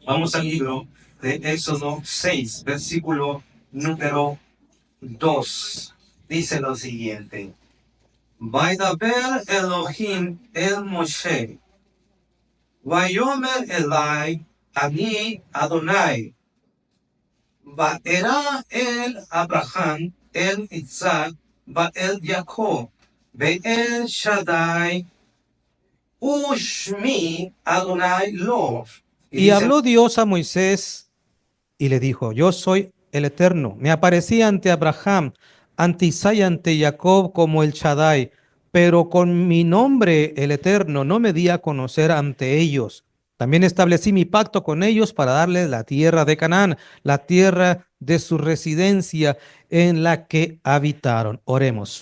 Vamos al libro de Éxodo 6, versículo número 2. Dice lo siguiente. Vaidaber Elohim el Moshe. Vayomer Elai, Ani Adonai. Vaera el Abraham, el Isaac, el Jacob. Be'el Shaddai, Ushmi Adonai Lo. Y Y dice, habló Dios a Moisés y le dijo, yo soy el Eterno. Me aparecí ante Abraham, ante Isaac y ante Jacob como el Shaddai, pero con mi nombre, el Eterno, no me di a conocer ante ellos. También establecí mi pacto con ellos para darles la tierra de Canaán, la tierra de su residencia en la que habitaron. Oremos.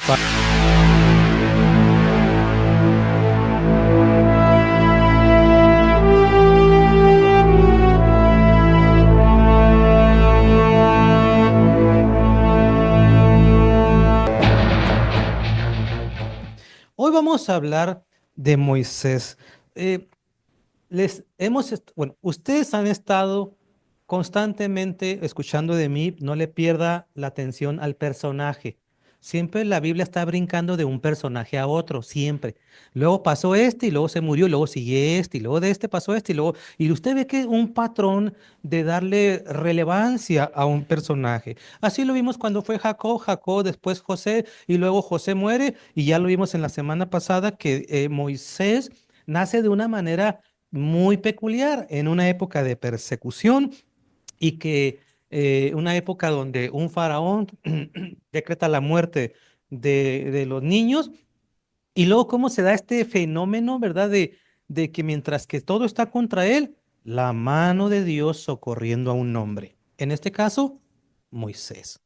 Hoy vamos a hablar de Moisés. Eh, bueno, ustedes han estado constantemente escuchando de mí, no le pierda la atención al personaje. Siempre la Biblia está brincando de un personaje a otro, siempre. Luego pasó este y luego se murió, y luego sigue este y luego de este pasó este y luego... Y usted ve que es un patrón de darle relevancia a un personaje. Así lo vimos cuando fue Jacob, Jacob, después José y luego José muere y ya lo vimos en la semana pasada que Moisés nace de una manera muy peculiar en una época de persecución y que una época donde un faraón decreta la muerte de los niños y luego cómo se da este fenómeno, ¿verdad? De que mientras que todo está contra él, la mano de Dios socorriendo a un hombre. En este caso, Moisés.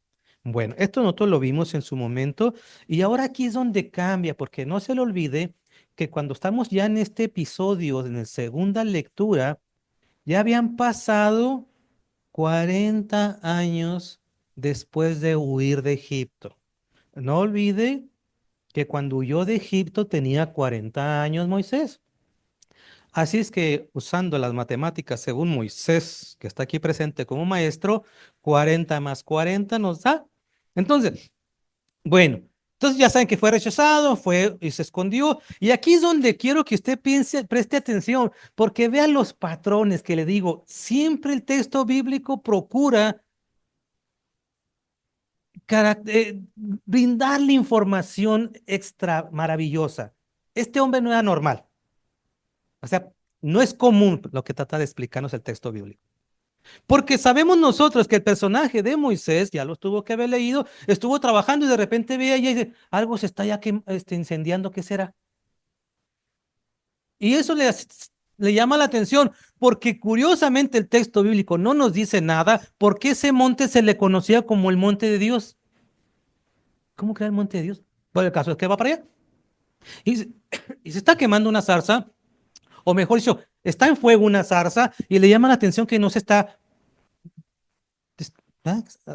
Bueno, esto nosotros lo vimos en su momento y ahora aquí es donde cambia, porque no se le olvide que cuando estamos ya en este episodio, en la segunda lectura, ya habían pasado 40 años después de huir de Egipto. No olvide que cuando huyó de Egipto tenía 40 años Moisés. Así es que usando las matemáticas según Moisés, que está aquí presente como maestro, 40 más 40 nos da. Entonces, bueno, entonces ya saben que fue rechazado, fue y se escondió. Y aquí es donde quiero que usted piense, preste atención, porque vean los patrones que le digo. Siempre el texto bíblico procura brindarle información extra maravillosa. Este hombre no era normal. O sea, no es común lo que trata de explicarnos el texto bíblico. Porque sabemos nosotros que el personaje de Moisés, ya lo tuvo que haber leído, estuvo trabajando y de repente ve y dice, algo se está ya incendiando, ¿qué será? Y eso le llama la atención, porque curiosamente el texto bíblico no nos dice nada, porque ese monte se le conocía como el monte de Dios. ¿Cómo que era el monte de Dios? Bueno, el caso es que va para allá y se, y se está quemando una zarza, o mejor dicho, está en fuego una zarza y le llama la atención que no se está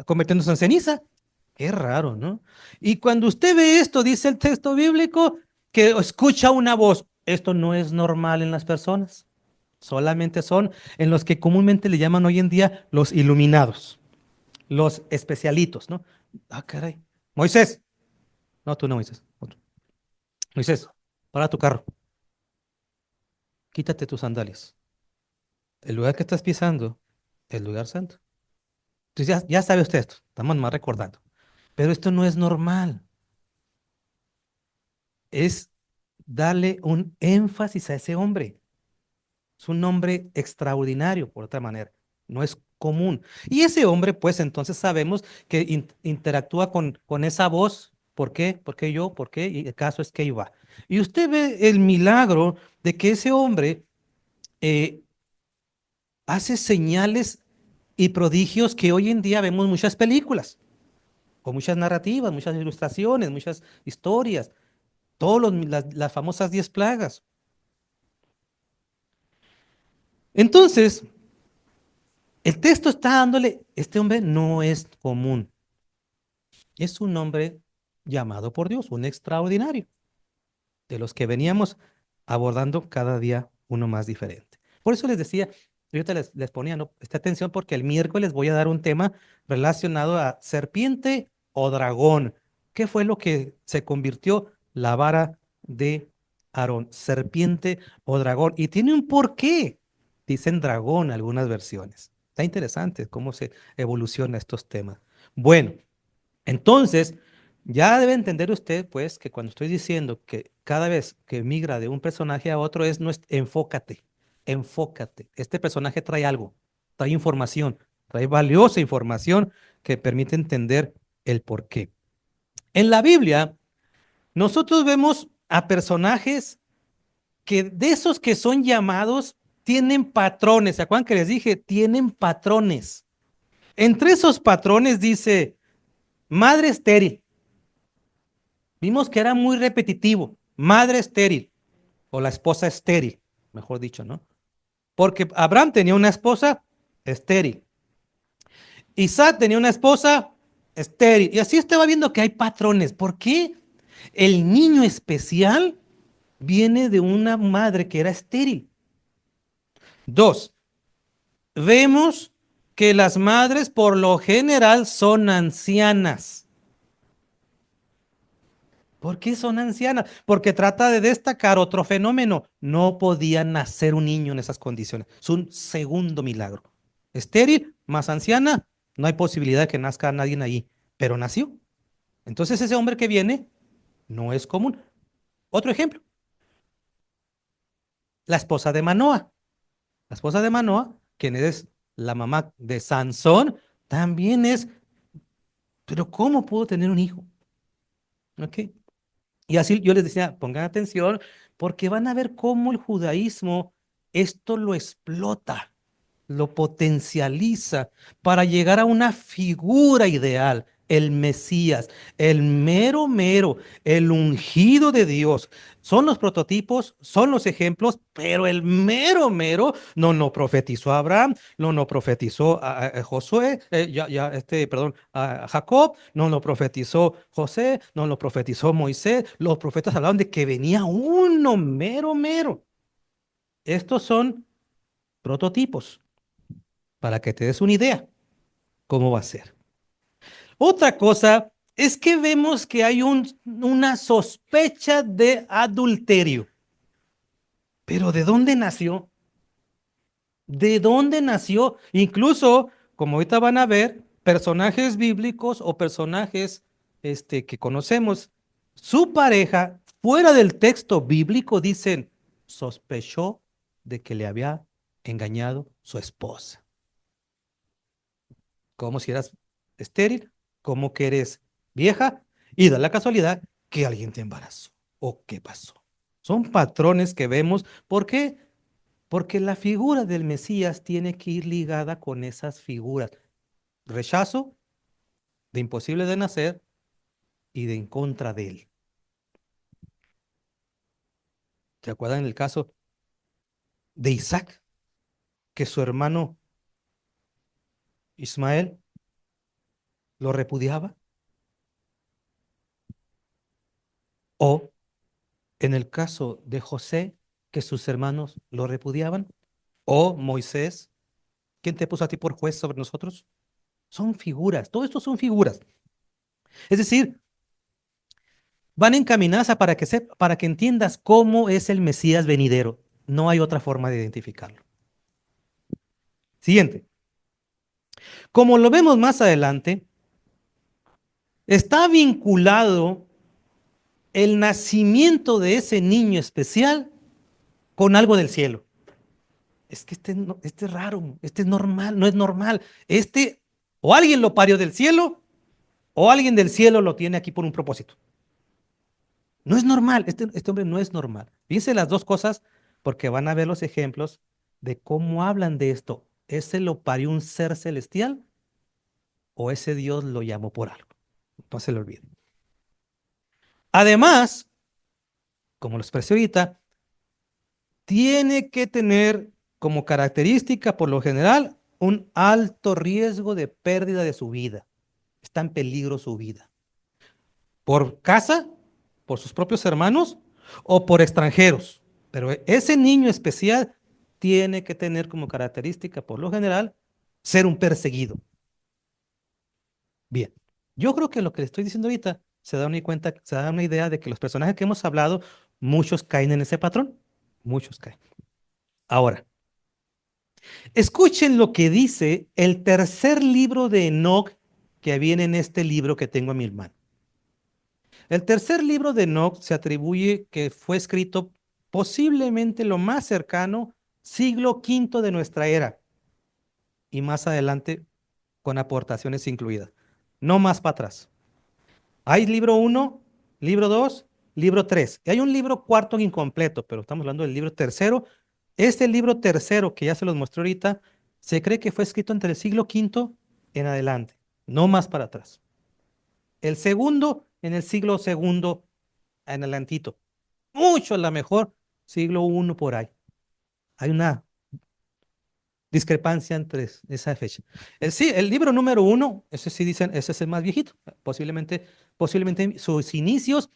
convirtiéndose en ceniza. Qué raro, ¿no? Y cuando usted ve esto, dice el texto bíblico, que escucha una voz. Esto no es normal en las personas. Solamente son en los que comúnmente le llaman hoy en día los iluminados, los especialitos, ¿no? Ah, caray. Moisés. No, tú no, Moisés. Otro. Moisés, para tu carro. Quítate tus sandalias. El lugar que estás pisando, el lugar santo. Entonces ya sabe usted esto. Estamos más recordando. Pero esto no es normal. Es darle un énfasis a ese hombre. Es un hombre extraordinario, por otra manera. No es común. Y ese hombre, pues entonces sabemos que interactúa con esa voz. ¿Por qué? ¿Por qué yo? ¿Por qué? Y el caso es que iba. Y usted ve el milagro de que ese hombre eh, hace señales y prodigios que hoy en día vemos muchas películas, con muchas narrativas, muchas ilustraciones, muchas historias, las famosas 10 plagas. Entonces, el texto está dándole, este hombre no es común, es un hombre llamado por Dios, un extraordinario, de los que veníamos abordando cada día uno más diferente. Por eso les decía, Yo ahorita les ponía, ¿no? Esta atención porque el miércoles voy a dar un tema relacionado a serpiente o dragón. ¿Qué fue lo que se convirtió la vara de Aarón? Serpiente o dragón. Y tiene un porqué. Dicen dragón algunas versiones. Está interesante cómo se evoluciona estos temas. Bueno, entonces, ya debe entender usted, pues, que cuando estoy diciendo que cada vez que migra de un personaje a otro no es enfócate, enfócate. Este personaje trae algo, trae información, trae valiosa información que permite entender el porqué. En la Biblia, nosotros vemos a personajes que de esos que son llamados tienen patrones. ¿Se acuerdan que les dije? Tienen patrones. Entre esos patrones dice, madre estéril. Vimos que era muy repetitivo. Madre estéril o la esposa estéril, mejor dicho, ¿no? Porque Abraham tenía una esposa estéril. Isaac tenía una esposa estéril. Y así estaba viendo que hay patrones. ¿Por qué? El niño especial viene de una madre que era estéril. Dos, vemos que las madres por lo general son ancianas. ¿Por qué son ancianas? Porque trata de destacar otro fenómeno. No podía nacer un niño en esas condiciones. Es un segundo milagro. Estéril, más anciana, no hay posibilidad de que nazca nadie ahí. Pero nació. Entonces ese hombre que viene no es común. Otro ejemplo, la esposa de Manoa. La esposa de Manoa, quien es la mamá de Sansón, también es, pero ¿cómo pudo tener un hijo? ¿Ok? Y así yo les decía, pongan atención, porque van a ver cómo el judaísmo esto lo explota, lo potencializa para llegar a una figura ideal, el Mesías, el mero mero, el ungido de Dios. Son los prototipos, son los ejemplos, pero el mero mero no profetizó a Abraham, no profetizó a Josué, perdón, a Jacob, no lo profetizó José, no lo profetizó Moisés. Los profetas hablaban de que venía uno mero mero. Estos son prototipos para que te des una idea cómo va a ser. Otra cosa es que vemos que hay una sospecha de adulterio. Pero ¿de dónde nació? ¿De dónde nació? Incluso, como ahorita van a ver, personajes bíblicos o personajes que conocemos, su pareja, fuera del texto bíblico, dicen, sospechó de que le había engañado su esposa. Como si eras estéril, como que eres vieja y da la casualidad que alguien te embarazó. ¿O qué pasó? Son patrones que vemos. ¿Por qué? Porque la figura del Mesías tiene que ir ligada con esas figuras. Rechazo, de imposible de nacer y de en contra de él. ¿Se acuerdan el caso de Isaac? Que su hermano Ismael lo repudiaba. O en el caso de José, que sus hermanos lo repudiaban. O Moisés, ¿quién te puso a ti por juez sobre nosotros? Son figuras, todo esto son figuras. Es decir, van encaminadas para que entiendas cómo es el Mesías venidero. No hay otra forma de identificarlo. Siguiente. Como lo vemos más adelante, está vinculado el nacimiento de ese niño especial con algo del cielo. Es que este es raro, este es normal, no es normal. O alguien lo parió del cielo, o alguien del cielo lo tiene aquí por un propósito. No es normal, este hombre no es normal. Fíjense las dos cosas porque van a ver los ejemplos de cómo hablan de esto. ¿Ese lo parió un ser celestial o ese Dios lo llamó por algo? No se lo olviden. Además, como lo expresé ahorita, tiene que tener como característica, por lo general, un alto riesgo de pérdida de su vida. Está en peligro su vida. Por casa, por sus propios hermanos o por extranjeros. Pero ese niño especial tiene que tener como característica, por lo general, ser un perseguido. Bien, yo creo que lo que le estoy diciendo ahorita se da una cuenta, se da una idea de que los personajes que hemos hablado, muchos caen en ese patrón. Muchos caen. Ahora, escuchen lo que dice el tercer libro de Enoc que viene en este libro que tengo a mi mano. El tercer libro de Enoc se atribuye que fue escrito posiblemente lo más cercano, siglo V de nuestra era, y más adelante con aportaciones incluidas. No más para atrás. Hay libro 1, libro 2, libro 3. Y hay un libro cuarto incompleto, pero estamos hablando del libro tercero. Este libro tercero, que ya se los mostré ahorita, se cree que fue escrito entre el siglo V en adelante, no más para atrás. El segundo, en el siglo segundo en adelantito. Mucho a lo mejor siglo I por ahí. Hay una discrepancia entre esa fecha. El libro número 1, ese sí dicen, ese es el más viejito. Posiblemente sus inicios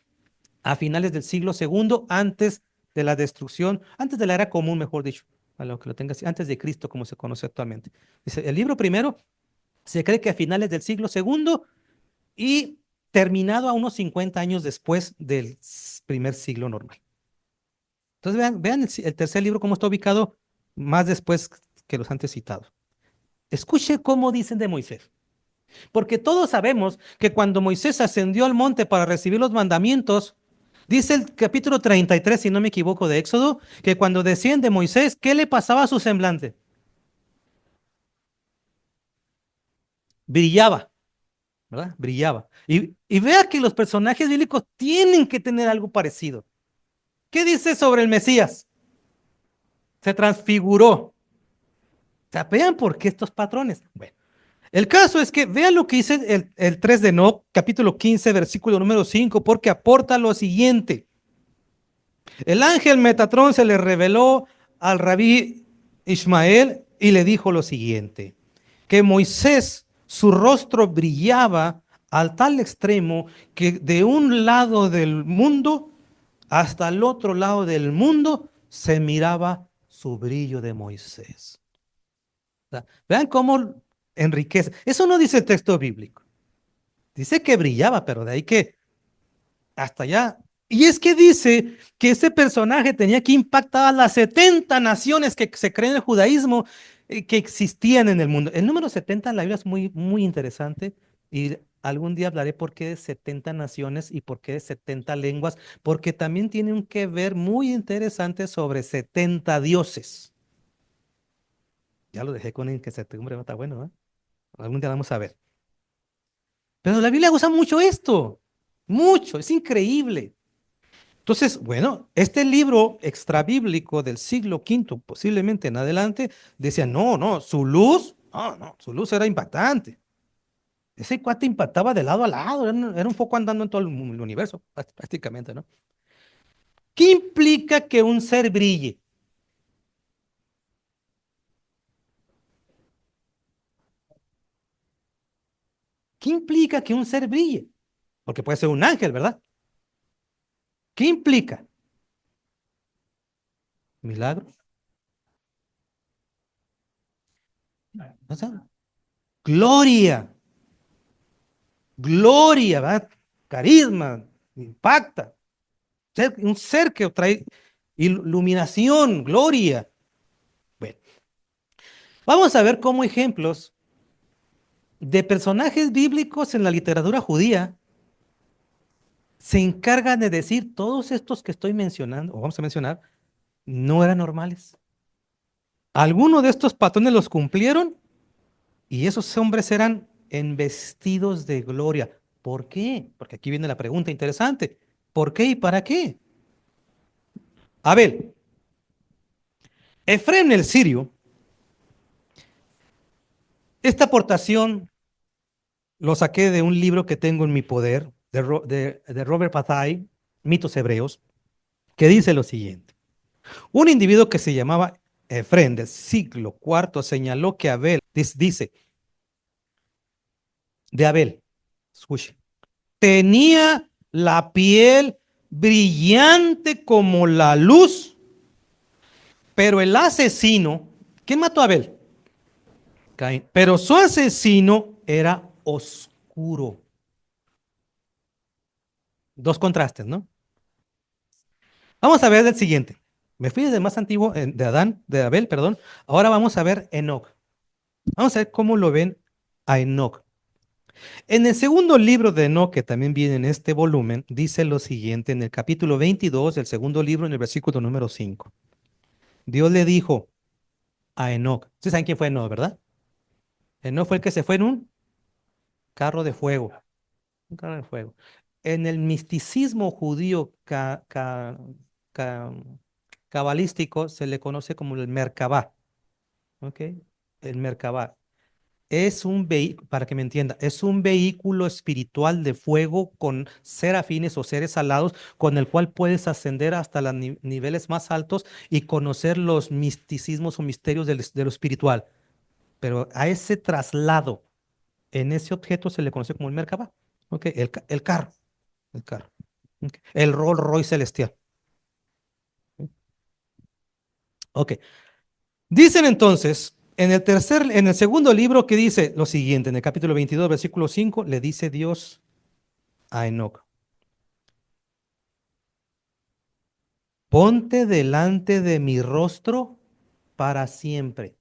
a finales del siglo segundo, antes de la destrucción, antes de la era común, mejor dicho, a lo que lo tengas, antes de Cristo, como se conoce actualmente. Dice, el libro primero se cree que a finales del siglo segundo y terminado a unos 50 años después del primer siglo normal. Entonces vean el tercer libro cómo está ubicado más después que los antes citados. Escuche cómo dicen de Moisés. Porque todos sabemos que cuando Moisés ascendió al monte para recibir los mandamientos, dice el capítulo 33, si no me equivoco, de Éxodo, que cuando desciende Moisés, ¿qué le pasaba a su semblante? Brillaba, ¿verdad? Brillaba. Y vea que los personajes bíblicos tienen que tener algo parecido. ¿Qué dice sobre el Mesías? Se transfiguró. O sea, vean por qué estos patrones. Bueno, el caso es que vean lo que dice el 3 de Enoc, capítulo 15, versículo número 5, porque aporta lo siguiente. El ángel Metatrón se le reveló al rabí Ismael y le dijo lo siguiente, que Moisés, su rostro brillaba al tal extremo que de un lado del mundo hasta el otro lado del mundo se miraba su brillo de Moisés. O sea, vean cómo enriquece. Eso no dice el texto bíblico. Dice que brillaba, pero de ahí que hasta allá. Y es que dice que ese personaje tenía que impactar a las 70 naciones que se creen en el judaísmo que existían en el mundo. El número 70 en la Biblia es muy, muy interesante y algún día hablaré por qué de 70 naciones y por qué de 70 lenguas, porque también tiene un que ver muy interesante sobre 70 dioses. Ya lo dejé con incertidumbre, no está bueno, ¿eh? Algún día vamos a ver. Pero la Biblia usa mucho esto, mucho, es increíble. Entonces, bueno, este libro extrabíblico del siglo V, posiblemente en adelante, decía, no, su luz, no, su luz era impactante. Ese cuate impactaba de lado a lado, era un foco andando en todo el universo, prácticamente, ¿no? ¿Qué implica que un ser brille? ¿Qué implica que un ser brille? Porque puede ser un ángel, ¿verdad? ¿Qué implica? ¿Milagros? O sea, gloria, gloria, ¿verdad? Carisma, impacta. Un ser que trae iluminación, gloria. Bueno, vamos a ver cómo ejemplos de personajes bíblicos en la literatura judía se encargan de decir todos estos que estoy mencionando, o vamos a mencionar, no eran normales. Algunos de estos patrones los cumplieron y esos hombres eran vestidos de gloria. ¿Por qué? Porque aquí viene la pregunta interesante. ¿Por qué y para qué? Abel, Efrén el sirio, esta aportación lo saqué de un libro que tengo en mi poder, de Robert Pathai, Mitos Hebreos, que dice lo siguiente. Un individuo que se llamaba Efrén del siglo IV señaló que Abel, dice, de Abel, escuche, tenía la piel brillante como la luz Pero el asesino, ¿quién mató a Abel? Caín. Pero su asesino era oscuro. Dos contrastes, ¿no? Vamos a ver el siguiente. Me fui desde el más antiguo, de Abel, perdón. Ahora vamos a ver Enoc. Vamos a ver cómo lo ven a Enoc. En el segundo libro de Enoc, que también viene en este volumen, dice lo siguiente en el capítulo 22 del segundo libro, en el versículo número 5. Dios le dijo a Enoc, ¿ustedes saben quién fue Enoc, verdad? Enoc fue el que se fue en un carro de fuego. Un carro de fuego. En el misticismo judío ca- cabalístico se le conoce como el Merkabah. ¿Ok? El Merkabah. Es un vehículo, para que me entienda, es un vehículo espiritual de fuego con serafines o seres alados con el cual puedes ascender hasta los niveles más altos y conocer los misticismos o misterios de lo espiritual. Pero a ese traslado en ese objeto se le conoce como el Merkabah. ¿Ok? El carro. El carro. ¿Ok? El Rolls Royce celestial. Ok. Dicen entonces, en el segundo libro que dice lo siguiente, en el capítulo 22, versículo 5, le dice Dios a Enoc, ponte delante de mi rostro para siempre.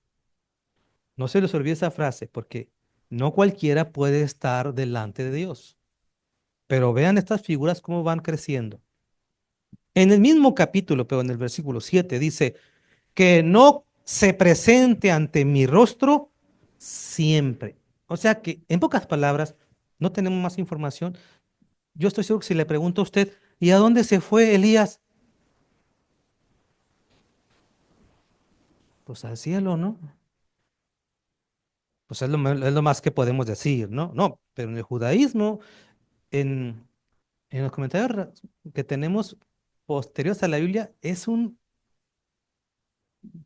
No se les olvide esa frase, porque no cualquiera puede estar delante de Dios. Pero vean estas figuras cómo van creciendo. En el mismo capítulo, pero en el versículo 7, dice, que no se presente ante mi rostro siempre. O sea que, en pocas palabras, no tenemos más información. Yo estoy seguro que si le pregunto a usted, ¿y a dónde se fue Elías? Pues al cielo, ¿no? Pues es lo más que podemos decir, ¿no? No, pero en el judaísmo, en, en los comentarios que tenemos posteriores a la Biblia, es un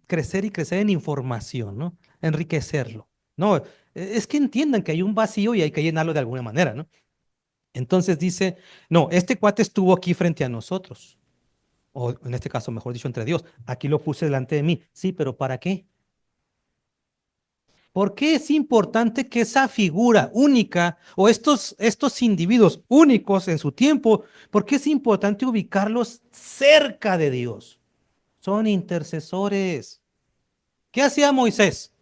crecer y crecer en información, ¿no? Enriquecerlo. No, es que entiendan que hay un vacío y hay que llenarlo de alguna manera, ¿no? Entonces dice, no, este cuate estuvo aquí frente a nosotros, o en este caso, mejor dicho, entre Dios. Aquí lo puse delante de mí. Sí, pero ¿para qué? ¿Por qué es importante que esa figura única o estos individuos únicos en su tiempo, por qué es importante ubicarlos cerca de Dios? Son intercesores. ¿Qué hacía Moisés?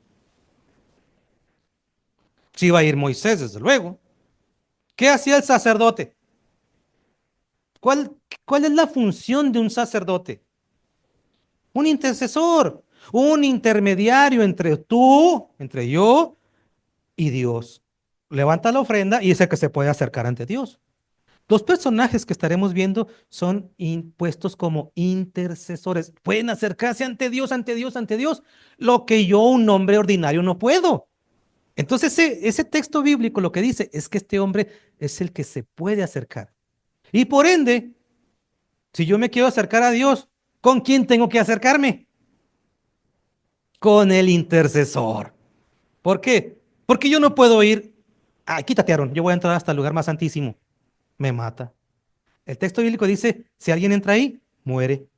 Sí iba a ir Moisés, desde luego. ¿Qué hacía el sacerdote? ¿Cuál, cuál es la función de un sacerdote? Un intercesor, un intermediario entre tú, entre yo y Dios. Levanta la ofrenda y es el que se puede acercar ante Dios. Los personajes que estaremos viendo son impuestos como intercesores. Pueden acercarse ante Dios, ante Dios, ante Dios, lo que yo, un hombre ordinario, no puedo. Entonces, ese texto bíblico lo que dice es que este hombre es el que se puede acercar. Y por ende, si yo me quiero acercar a Dios, ¿con quién tengo que acercarme? Con el intercesor. ¿Por qué? Porque yo no puedo ir, quítate, Aarón, yo voy a entrar hasta el lugar más santísimo. Me mata. El texto bíblico dice, si alguien entra ahí, muere.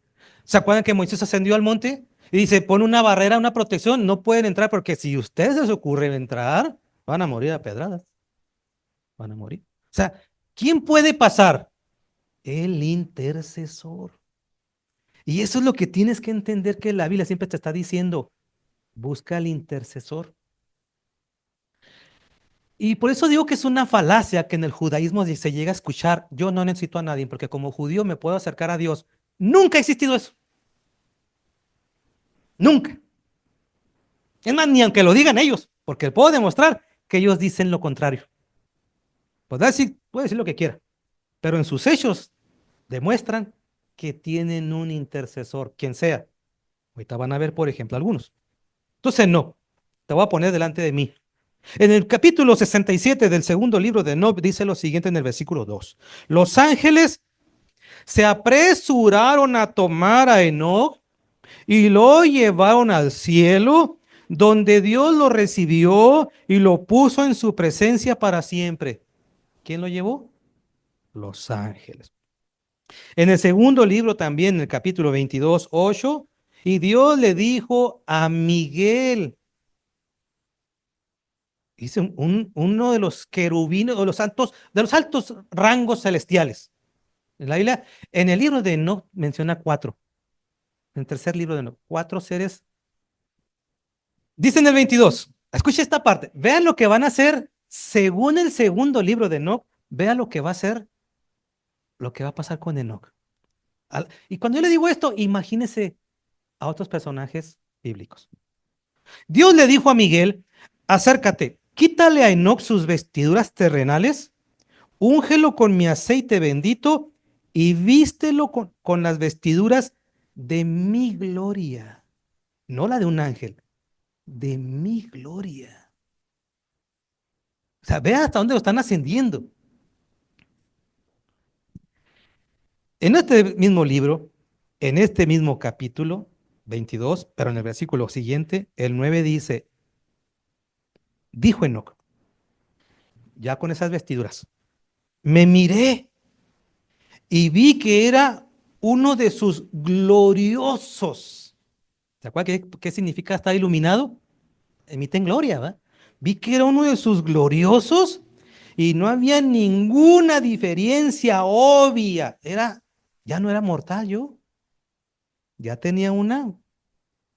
¿Se acuerdan que Moisés ascendió al monte? Y dice, pone una barrera, una protección, no pueden entrar porque si a ustedes se les ocurre entrar, van a morir a pedradas. Van a morir. O sea, ¿quién puede pasar? El intercesor. Y eso es lo que tienes que entender que la Biblia siempre te está diciendo. Busca al intercesor. Y por eso digo que es una falacia que en el judaísmo se llega a escuchar, yo no necesito a nadie, porque como judío me puedo acercar a Dios. Nunca ha existido eso. Nunca. Es más, ni aunque lo digan ellos, porque puedo demostrar que ellos dicen lo contrario. Puede decir lo que quiera, pero en sus hechos demuestran que tienen un intercesor, quien sea. Ahorita van a ver, por ejemplo, algunos. Entonces, no, te voy a poner delante de mí. En el capítulo 67 del segundo libro de Enoc dice lo siguiente en el versículo 2. Los ángeles se apresuraron a tomar a Enoc y lo llevaron al cielo, donde Dios lo recibió y lo puso en su presencia para siempre. ¿Quién lo llevó? Los ángeles. En el segundo libro también, en el capítulo 22, 8, Y Dios le dijo a Miguel, dice uno de los querubines, o los altos, de los altos rangos celestiales. En la Biblia, en el libro de Enoc menciona cuatro. En el tercer libro de Enoc, cuatro seres. Dice en el 22, escucha esta parte, vean lo que van a hacer según el segundo libro de Enoc, vean lo que va a hacer, lo que va a pasar con Enoc. Y cuando yo le digo esto, imagínese a otros personajes bíblicos. Dios le dijo a Miguel, acércate, quítale a Enoc sus vestiduras terrenales, úngelo con mi aceite bendito y vístelo con las vestiduras de mi gloria, no la de un ángel, de mi gloria. O sea, vea hasta dónde lo están ascendiendo. En este mismo libro, en este mismo capítulo 22, pero en el versículo siguiente, el 9 dice, dijo Enoc, ya con esas vestiduras, me miré y vi que era uno de sus gloriosos. ¿Se acuerdan qué significa estar iluminado? Emiten gloria, ¿va? Vi que era uno de sus gloriosos y no había ninguna diferencia obvia. Ya no era mortal yo, ya tenía una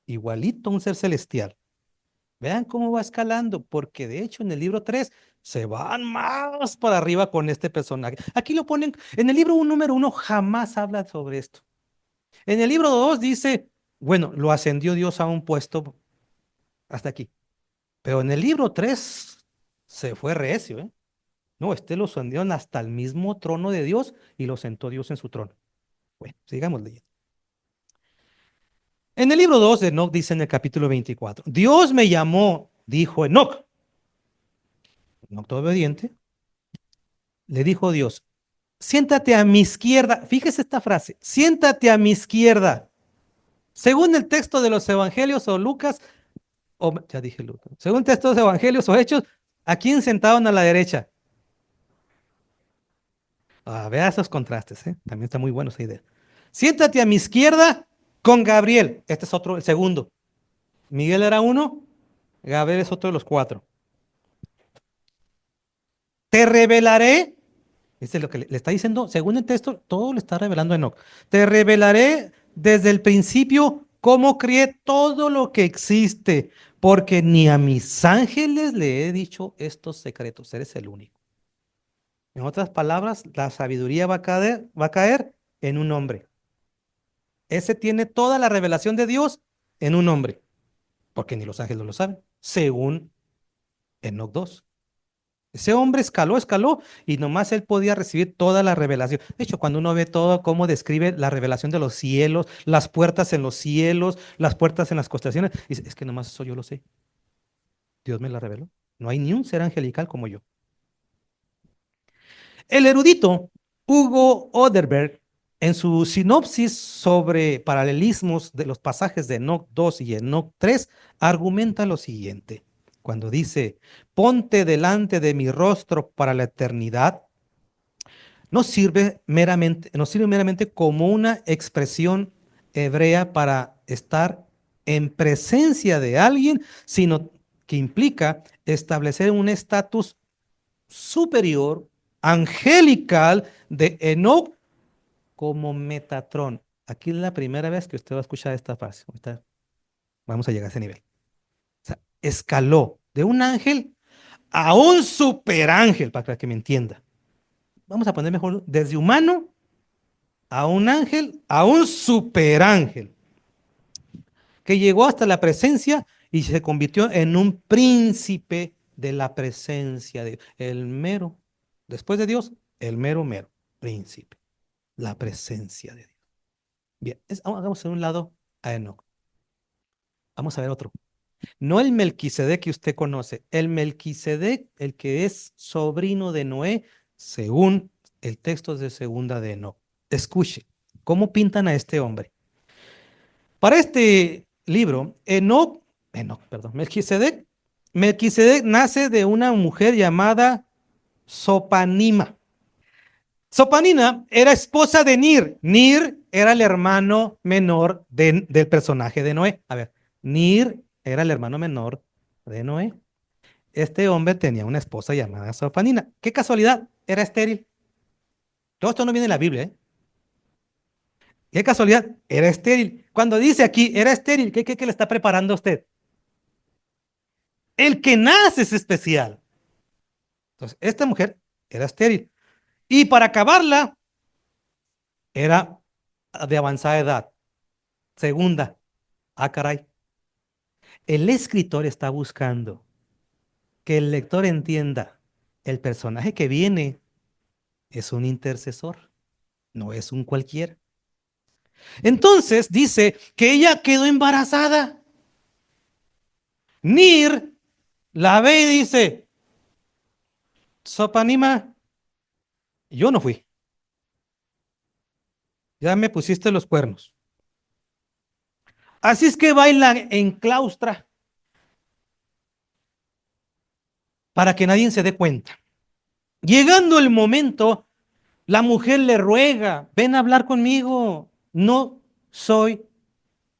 igualito a un ser celestial. Vean cómo va escalando, porque de hecho en el libro 3 se van más para arriba con este personaje. Aquí lo ponen, en el libro número 1 jamás habla sobre esto. En el libro 2 dice, bueno, lo ascendió Dios a un puesto hasta aquí. Pero en el libro 3 se fue recio, ¿eh? No, lo ascendieron hasta el mismo trono de Dios y lo sentó Dios en su trono. Bueno, sigamos leyendo. En el libro 2 de Enoc dice en el capítulo 24, Dios me llamó, dijo Enoc. Enoc todo obediente. Le dijo Dios, siéntate a mi izquierda. Fíjese esta frase, siéntate a mi izquierda. Según el texto de los evangelios o Lucas, ya dije Lucas, según el texto de los evangelios o Hechos, ¿a quién sentaban a la derecha? Vea esos contrastes, ¿eh? También está muy bueno esa idea. Siéntate a mi izquierda con Gabriel. Este es otro, el segundo. Miguel era uno, Gabriel es otro de los cuatro. Te revelaré, este es lo que le está diciendo, según el texto, todo le está revelando a Enoc. Te revelaré desde el principio cómo crié todo lo que existe, porque ni a mis ángeles le he dicho estos secretos, eres el único. En otras palabras, la sabiduría va a caer en un hombre. Ese tiene toda la revelación de Dios en un hombre, porque ni los ángeles lo saben, según Enoc 2. Ese hombre escaló y nomás él podía recibir toda la revelación. De hecho, cuando uno ve todo cómo describe la revelación de los cielos, las puertas en los cielos, las puertas en las constelaciones, dice, es que nomás eso yo lo sé. Dios me la reveló. No hay ni un ser angelical como yo. El erudito Hugo Oderberg, en su sinopsis sobre paralelismos de los pasajes de Enoc 2 y Enoc 3, argumenta lo siguiente. Cuando dice, ponte delante de mi rostro para la eternidad, no sirve meramente como una expresión hebrea para estar en presencia de alguien, sino que implica establecer un estatus superior, angelical de Enoc como Metatrón. Aquí es la primera vez que usted va a escuchar esta frase. Ahorita vamos a llegar a ese nivel. O sea, escaló de un ángel a un superángel, para que me entienda. Vamos a poner mejor, desde humano a un ángel, a un superángel, que llegó hasta la presencia y se convirtió en un príncipe de la presencia de Dios. El mero, después de Dios, el mero príncipe, la presencia de Dios. Bien, hagamos en un lado a Enoc. Vamos a ver otro. No el Melquisedec que usted conoce, el Melquisedec, el que es sobrino de Noé, según el texto de segunda de Enoc. Escuche, ¿cómo pintan a este hombre? Para este libro, Melquisedec nace de una mujer llamada Sopanima. Sopanina era esposa de Nir. Nir era el hermano menor del personaje de Noé. A ver, Nir era el hermano menor de Noé. Este hombre tenía una esposa llamada Sopanina. Qué casualidad, era estéril. Todo esto no viene en la Biblia, ¿eh? Qué casualidad, era estéril. Cuando dice aquí, era estéril, ¿qué le está preparando a usted? El que nace es especial. Entonces, esta mujer era estéril. Y para acabarla, era de avanzada edad. Segunda, ah, caray. El escritor está buscando que el lector entienda, el personaje que viene es un intercesor, no es un cualquiera. Entonces dice que ella quedó embarazada. Nir la ve y dice, Sopanima, yo no fui, ya me pusiste los cuernos. Así es que baila en claustra para que nadie se dé cuenta. Llegando el momento, la mujer le ruega, ven a hablar conmigo, no soy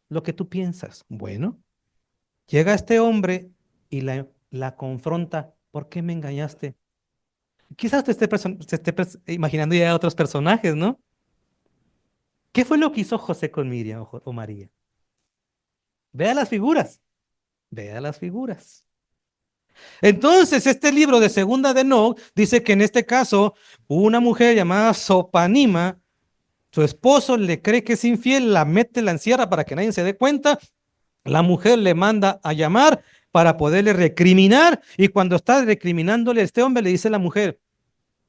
lo que tú piensas. Bueno, llega este hombre y la confronta, ¿por qué me engañaste? Quizás se esté imaginando ya otros personajes, ¿no? ¿Qué fue lo que hizo José con Miriam o María? Vea las figuras, vea las figuras. Entonces, este libro de Segunda de Enoc dice que en este caso, una mujer llamada Sopanima, su esposo le cree que es infiel, la mete, la encierra para que nadie se dé cuenta. La mujer le manda a llamar para poderle recriminar y cuando está recriminándole a este hombre le dice a la mujer,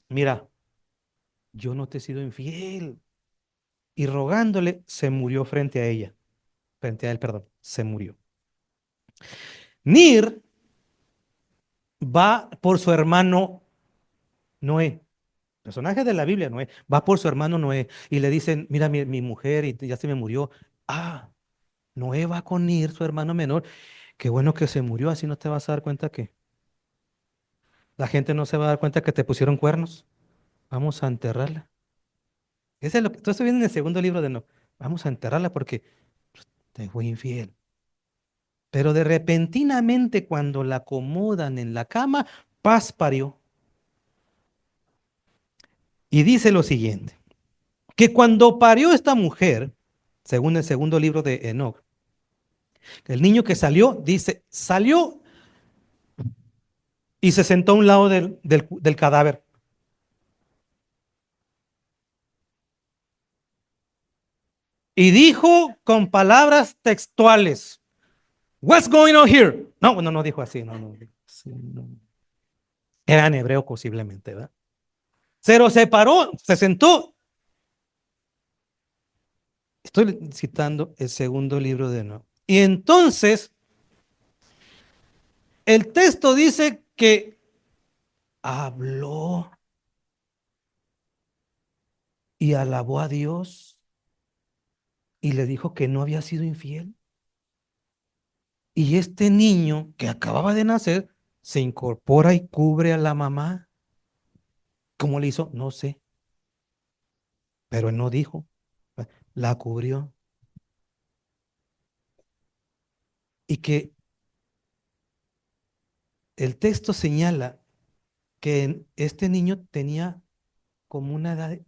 mira, yo no te he sido infiel. Y rogándole, se murió frente a ella, frente a él, perdón, se murió. Nir va por su hermano Noé, personaje de la Biblia, Noé, va por su hermano Noé y le dicen, mira, mi mujer y ya se me murió. Ah, Noé va con Nir, su hermano menor. Qué bueno que se murió, así no te vas a dar cuenta que la gente no se va a dar cuenta que te pusieron cuernos. Vamos a enterrarla. Ese es lo que, todo esto viene en el segundo libro de No. Vamos a enterrarla porque pues, te fue infiel. Pero de repentinamente cuando la acomodan en la cama, paz parió. Y dice lo siguiente, que cuando parió esta mujer, según el segundo libro de Enoch, el niño que salió, dice, salió y se sentó a un lado del cadáver. Y dijo con palabras textuales, What's going on here? No, no dijo así, no. Sí, no. Era en hebreo posiblemente, ¿verdad? Pero se paró, se sentó. Estoy citando el segundo libro de Enoch. Y entonces el texto dice que habló y alabó a Dios y le dijo que no había sido infiel. Y este niño que acababa de nacer se incorpora y cubre a la mamá. ¿Cómo le hizo? No sé, pero él no dijo. La cubrió. Y que el texto señala que este niño tenía como una edad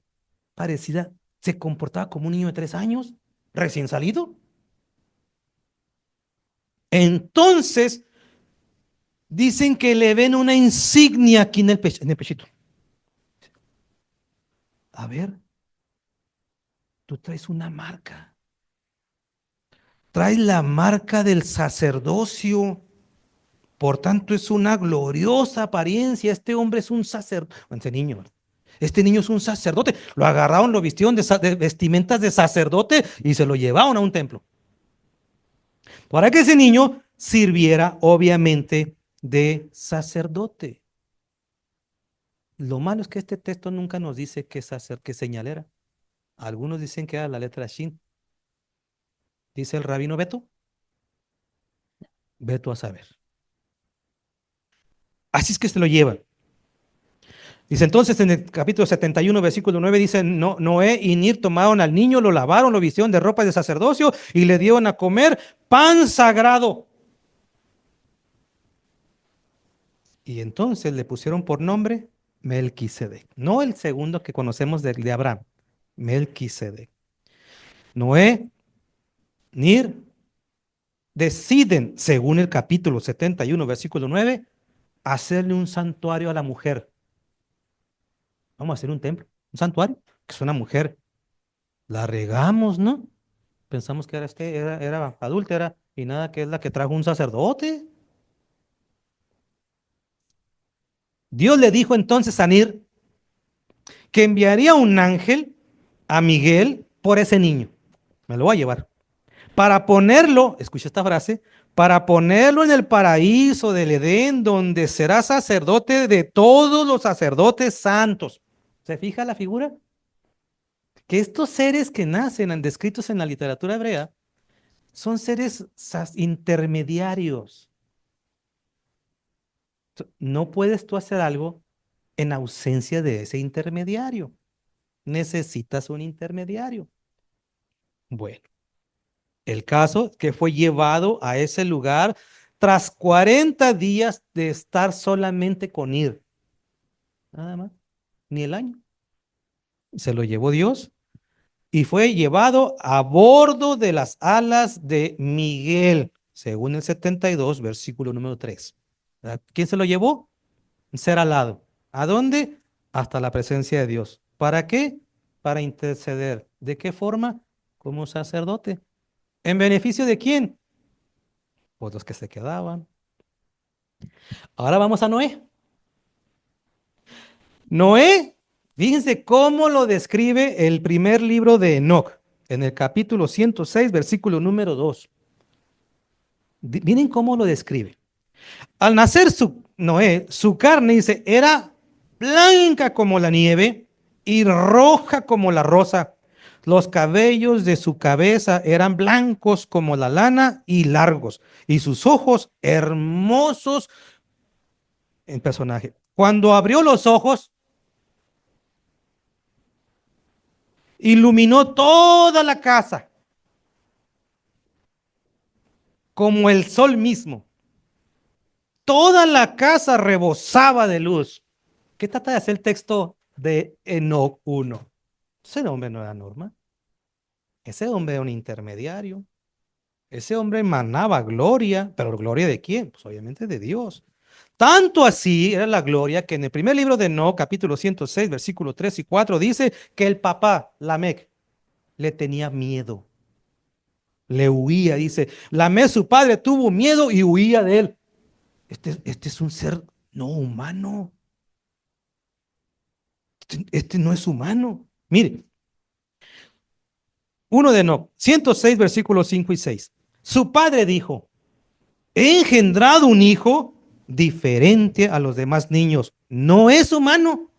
parecida, se comportaba como un niño de 3 años, recién salido. Entonces, dicen que le ven una insignia aquí en el pechito. A ver, tú traes una marca. Traes la marca del sacerdocio. Por tanto, es una gloriosa apariencia. Este hombre es un sacerdote. Este niño, ¿verdad? Este niño es un sacerdote. Lo agarraron, lo vistieron de vestimentas de sacerdote y se lo llevaron a un templo. Para que ese niño sirviera, obviamente, de sacerdote. Lo malo es que este texto nunca nos dice qué señal era. Algunos dicen que era la letra Shin. Dice el rabino Beto. Beto a saber. Así es que se lo llevan. Dice entonces en el capítulo 71, versículo 9, dice, Noé y Nir tomaron al niño, lo lavaron, lo vistieron de ropa de sacerdocio y le dieron a comer pan sagrado. Y entonces le pusieron por nombre Melquisedec. No el segundo que conocemos de Abraham, Melquisedec. Noé, Nir, deciden, según el capítulo 71, versículo 9, hacerle un santuario a la mujer. Vamos a hacer un templo, un santuario, que es una mujer. La regamos, ¿no? Pensamos que era adúltera y nada, que es la que trajo un sacerdote. Dios le dijo entonces a Nir que enviaría un ángel a Miguel por ese niño. Me lo voy a llevar. Para ponerlo, escucha esta frase, para ponerlo en el paraíso del Edén, donde será sacerdote de todos los sacerdotes santos. ¿Se fija la figura? Que estos seres que nacen, descritos en la literatura hebrea, son seres intermediarios. No puedes tú hacer algo en ausencia de ese intermediario. Necesitas un intermediario. Bueno, el caso que fue llevado a ese lugar tras 40 días de estar solamente con Ir. Nada más, ni el año. Se lo llevó Dios y fue llevado a bordo de las alas de Miguel, según el 72, versículo número 3. ¿Verdad? ¿Quién se lo llevó? Un ser alado. ¿A dónde? Hasta la presencia de Dios. ¿Para qué? Para interceder. ¿De qué forma? Como sacerdote. ¿En beneficio de quién? Pues los que se quedaban. Ahora vamos a Noé. Noé, fíjense cómo lo describe el primer libro de Enoc, en el capítulo 106, versículo número 2. Miren cómo lo describe. Al nacer Noé, su carne, dice, era blanca como la nieve y roja como la rosa. Los cabellos de su cabeza eran blancos como la lana y largos, y sus ojos hermosos en personaje. Cuando abrió los ojos, iluminó toda la casa, como el sol mismo. Toda la casa rebosaba de luz. ¿Qué trata de hacer el texto de Enoc 1? Ese hombre no era normal. Ese hombre era un intermediario. Ese hombre emanaba gloria, pero ¿gloria de quién? Pues obviamente de Dios. Tanto así era la gloria que en el primer libro de Enoc, capítulo 106, versículos 3 y 4, dice que el papá, Lamec, le tenía miedo. Le huía, dice. Lamec, su padre, tuvo miedo y huía de él. Este es un ser no humano. Este no es humano. Mire, uno de Enoc, 106, versículos 5 y 6. Su padre dijo, he engendrado un hijo diferente a los demás niños. No es humano,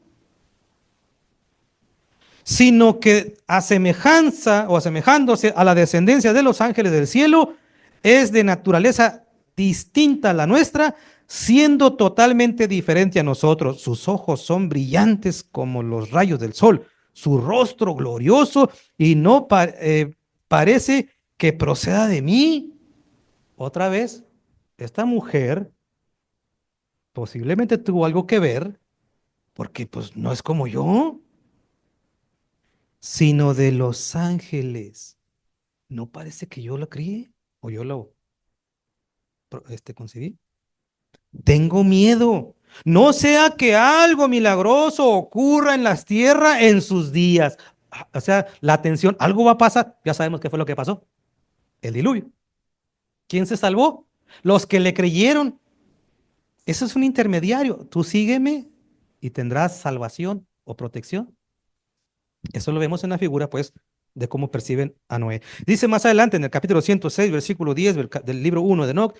sino que a semejanza o asemejándose a la descendencia de los ángeles del cielo, es de naturaleza distinta a la nuestra, siendo totalmente diferente a nosotros. Sus ojos son brillantes como los rayos del sol, su rostro glorioso y no parece que proceda de mí. Otra vez, esta mujer posiblemente tuvo algo que ver, porque pues no es como yo, sino de los ángeles. ¿No parece que yo lo crié o yo lo concebí? Tengo miedo. No sea que algo milagroso ocurra en las tierras en sus días. O sea, la atención, algo va a pasar. Ya sabemos qué fue lo que pasó. El diluvio. ¿Quién se salvó? Los que le creyeron. Eso es un intermediario. Tú sígueme y tendrás salvación o protección. Eso lo vemos en la figura, pues, de cómo perciben a Noé. Dice más adelante en el capítulo 106, versículo 10 del libro 1 de Enoc,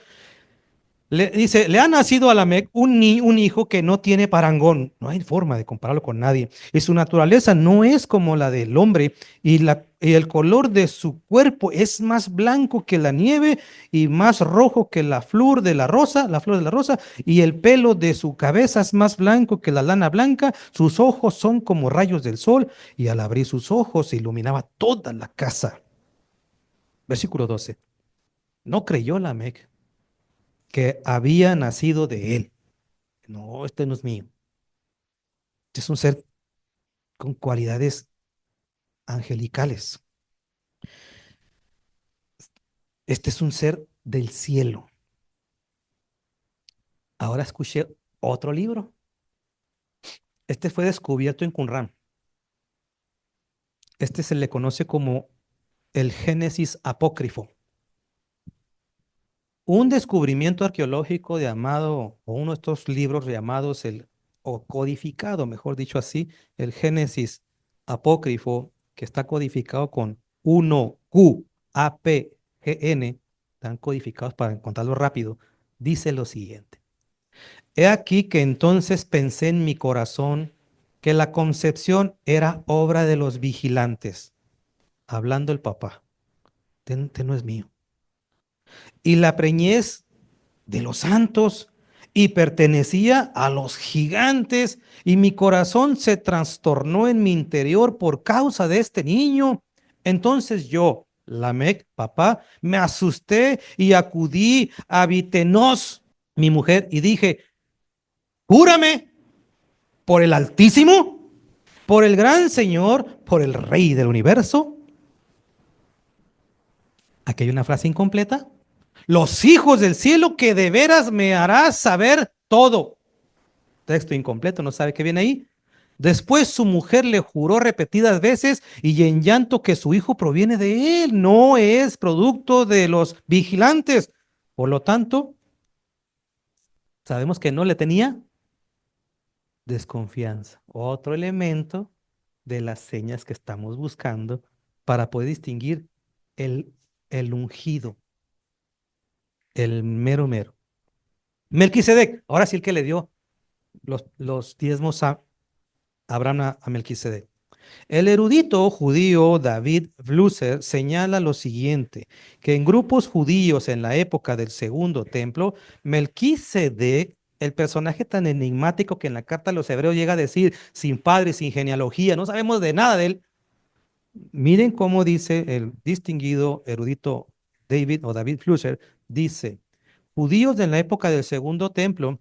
Dice, le ha nacido a Lamec un hijo que no tiene parangón. No hay forma de compararlo con nadie. Y su naturaleza no es como la del hombre. Y el color de su cuerpo es más blanco que la nieve y más rojo que la flor de la rosa. Y el pelo de su cabeza es más blanco que la lana blanca. Sus ojos son como rayos del sol. Y al abrir sus ojos se iluminaba toda la casa. Versículo 12. No creyó Lamec que había nacido de él. No, este no es mío. Este es un ser con cualidades angelicales. Este es un ser del cielo. Ahora escuché otro libro. Este fue descubierto en Qumran. Este se le conoce como el Génesis apócrifo. Un descubrimiento arqueológico llamado, o uno de estos libros llamados o codificado, mejor dicho así, el Génesis apócrifo, que está codificado con 1QAPGN, están codificados para encontrarlo rápido, dice lo siguiente. He aquí que entonces pensé en mi corazón que la concepción era obra de los vigilantes, hablando el papá, este no es mío. Y la preñez de los santos y pertenecía a los gigantes y mi corazón se trastornó en mi interior por causa de este niño. Entonces yo, Lamec, papá, me asusté y acudí a Bitenos, mi mujer, y dije, júrame por el Altísimo, por el gran Señor, por el Rey del universo. Aquí hay una frase incompleta. Los hijos del cielo que de veras me harás saber todo. Texto incompleto, no sabe qué viene ahí. Después su mujer le juró repetidas veces y en llanto que su hijo proviene de él, no es producto de los vigilantes. Por lo tanto, sabemos que no le tenía desconfianza. Otro elemento de las señas que estamos buscando para poder distinguir el, el ungido, el mero mero. Melquisedec, ahora sí el que le dio los diezmos a Abraham a Melquisedec. El erudito judío David Bluser señala lo siguiente, que en grupos judíos en la época del segundo templo, Melquisedec, el personaje tan enigmático que en la carta a los hebreos llega a decir, sin padre, sin genealogía, no sabemos de nada de él. Miren cómo dice el distinguido erudito David Bluser, dice, judíos en la época del segundo templo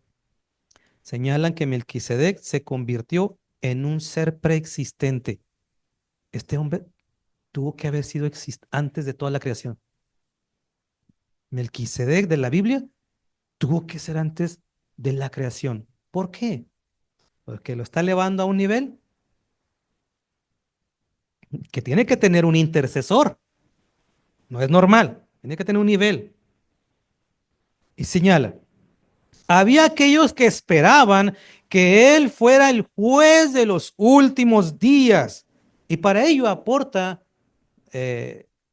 señalan que Melquisedec se convirtió en un ser preexistente. Este hombre tuvo que haber sido antes de toda la creación. Melquisedec de la Biblia tuvo que ser antes de la creación. ¿Por qué? Porque lo está elevando a un nivel que tiene que tener un intercesor. No es normal. Tiene que tener un nivel. Y señala, había aquellos que esperaban que él fuera el juez de los últimos días. Y para ello aporta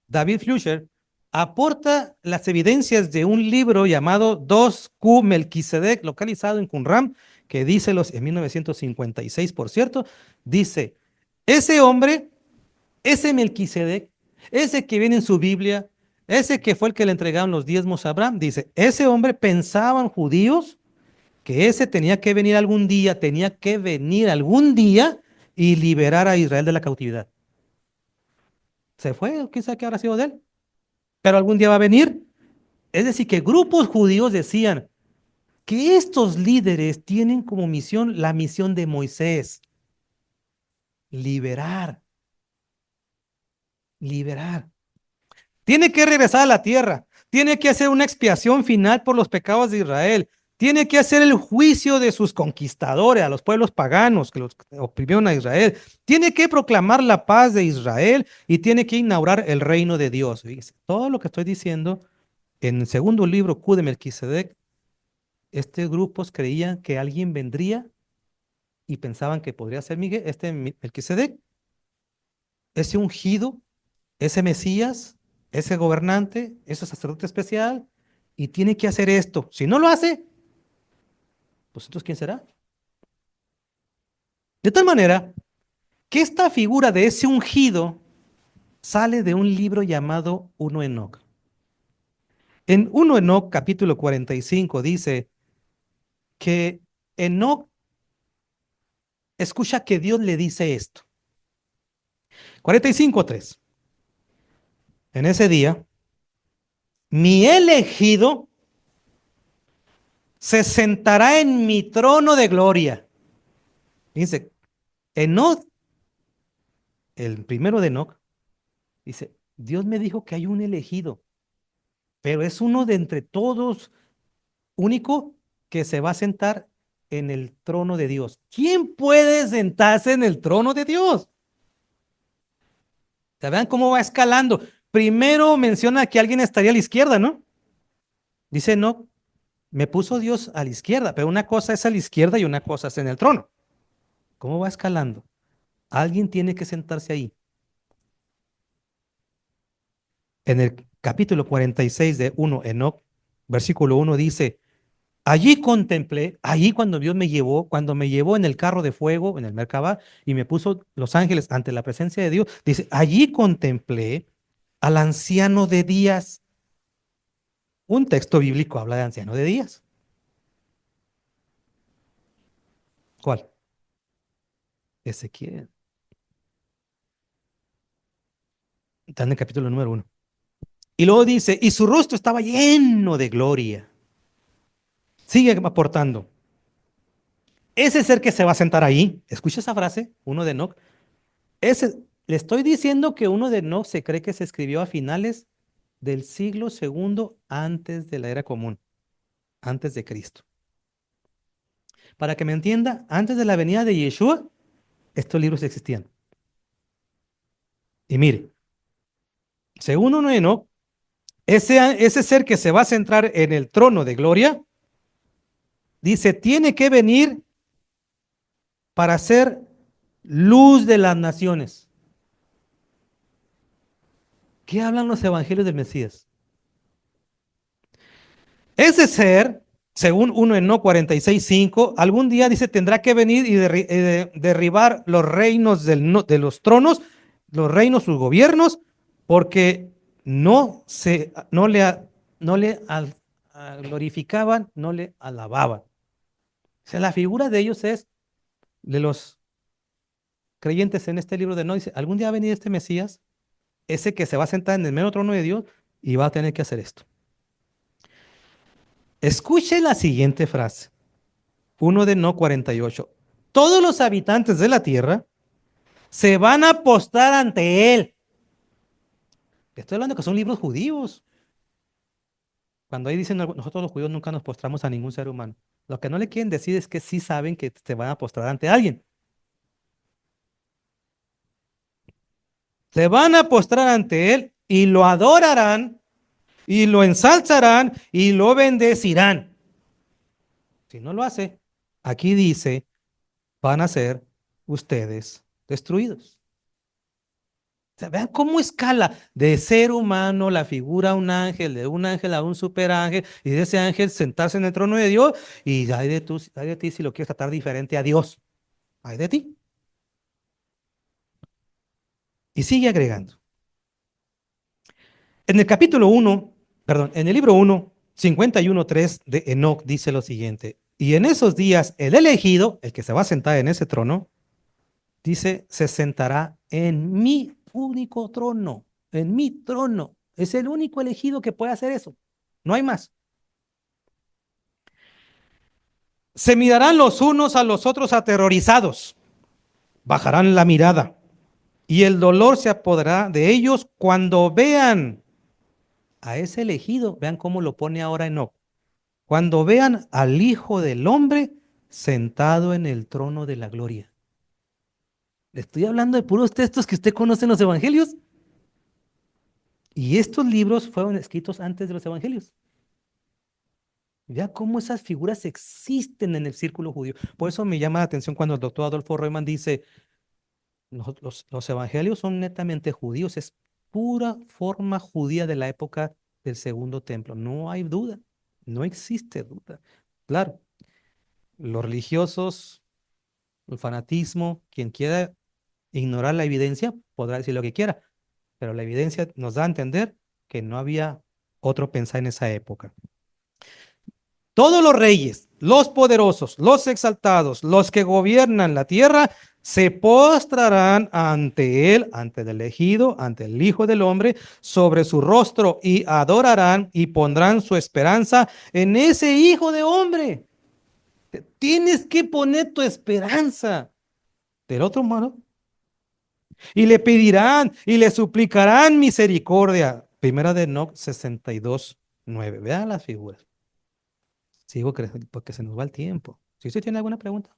David Flusher, aporta las evidencias de un libro llamado 2Q Melquisedec, localizado en Qumran, que dice en 1956, por cierto, dice, ese hombre, ese Melquisedec, ese que viene en su Biblia, ese que fue el que le entregaron los diezmos a Abraham, dice, ese hombre pensaban judíos que ese tenía que venir algún día, y liberar a Israel de la cautividad. Se fue, quién sabe qué habrá sido de él, pero algún día va a venir. Es decir, que grupos judíos decían que estos líderes tienen como misión la misión de Moisés, liberar, liberar. Tiene que regresar a la tierra, tiene que hacer una expiación final por los pecados de Israel, tiene que hacer el juicio de sus conquistadores, a los pueblos paganos que los oprimieron a Israel, tiene que proclamar la paz de Israel y tiene que inaugurar el reino de Dios. Fíjense, todo lo que estoy diciendo en el segundo libro, Q de Melquisedec, estos grupos creían que alguien vendría y pensaban que podría ser Miguel, Melquisedec, ese ungido, ese Mesías, ese gobernante, ese sacerdote especial, y tiene que hacer esto. Si no lo hace, pues entonces ¿quién será? De tal manera que esta figura de ese ungido sale de un libro llamado Uno Enoc. En Uno Enoc, capítulo 45, dice que Enoc escucha que Dios le dice esto. 45:3. En ese día, mi elegido se sentará en mi trono de gloria. Dice, Enoc, el primero de Enoc, dice, Dios me dijo que hay un elegido, pero es uno de entre todos, único, que se va a sentar en el trono de Dios. ¿Quién puede sentarse en el trono de Dios? ¿Se vean cómo va escalando? Primero menciona que alguien estaría a la izquierda, ¿no? Dice, no, me puso Dios a la izquierda, pero una cosa es a la izquierda y una cosa es en el trono. ¿Cómo va escalando? Alguien tiene que sentarse ahí. En el capítulo 46 de 1, Enoc, versículo 1 dice, allí contemplé, allí cuando Dios me llevó, cuando me llevó en el carro de fuego, en el Merkabah, y me puso los ángeles ante la presencia de Dios, dice, allí contemplé al anciano de días. Un texto bíblico habla de anciano de días. ¿Cuál? Ezequiel. Está en el capítulo número 1. Y luego dice, y su rostro estaba lleno de gloria. Sigue aportando. Ese ser que se va a sentar ahí, escucha esa frase, uno de Enoch. Le estoy diciendo que uno de Enoch se cree que se escribió a finales del siglo segundo antes de la era común, antes de Cristo. Para que me entienda, antes de la venida de Yeshua, estos libros existían. Y mire, según uno de Enoch, ese ser que se va a centrar en el trono de gloria, dice, tiene que venir para ser luz de las naciones. ¿Qué hablan los evangelios del Mesías? Ese ser, según 1 Enoc 46:5, algún día dice tendrá que venir y derribar los reinos de los tronos, los reinos, sus gobiernos, porque no le glorificaban, no le alababan. O sea, la figura de ellos es de los creyentes en este libro de Enoc. Dice, algún día va a venir este Mesías, ese que se va a sentar en el mero trono de Dios y va a tener que hacer esto. Escuche la siguiente frase. 1 de No 48. Todos los habitantes de la tierra se van a postrar ante él. Estoy hablando que son libros judíos. Cuando ahí dicen nosotros los judíos nunca nos postramos a ningún ser humano. Lo que no le quieren decir es que sí saben que se van a postrar ante alguien. Se van a postrar ante él y lo adorarán y lo ensalzarán y lo bendecirán. Si no lo hace, aquí dice, van a ser ustedes destruidos. O sea, vean cómo escala de ser humano la figura a un ángel, de un ángel a un superángel, y de ese ángel sentarse en el trono de Dios, y hay de ti si lo quieres tratar diferente a Dios. Hay de ti. Y sigue agregando. En el capítulo 1, perdón, en el libro 1, 51:3 de Enoc dice lo siguiente. Y en esos días el elegido, el que se va a sentar en ese trono, dice, se sentará en mi único trono, en mi trono. Es el único elegido que puede hacer eso. No hay más. Se mirarán los unos a los otros aterrorizados. Bajarán la mirada y el dolor se apoderará de ellos cuando vean a ese elegido. Vean cómo lo pone ahora Enoc. Cuando vean al Hijo del Hombre sentado en el trono de la gloria. Le estoy hablando de puros textos que usted conoce en los evangelios. Y estos libros fueron escritos antes de los evangelios. Vea cómo esas figuras existen en el círculo judío. Por eso me llama la atención cuando el doctor Adolfo Reumann dice, los evangelios son netamente judíos, es pura forma judía de la época del segundo templo. No hay duda, no existe duda. Claro, los religiosos, el fanatismo, quien quiera ignorar la evidencia podrá decir lo que quiera, pero la evidencia nos da a entender que no había otro pensar en esa época. Todos los reyes, los poderosos, los exaltados, los que gobiernan la tierra, se postrarán ante él, ante el elegido, ante el Hijo del Hombre, sobre su rostro y adorarán y pondrán su esperanza en ese Hijo de Hombre. Tienes que poner tu esperanza. Del otro modo, y le pedirán y le suplicarán misericordia. Primera de Enoc 62:9. Vean las figuras. Sigo porque se nos va el tiempo. Si usted tiene alguna pregunta.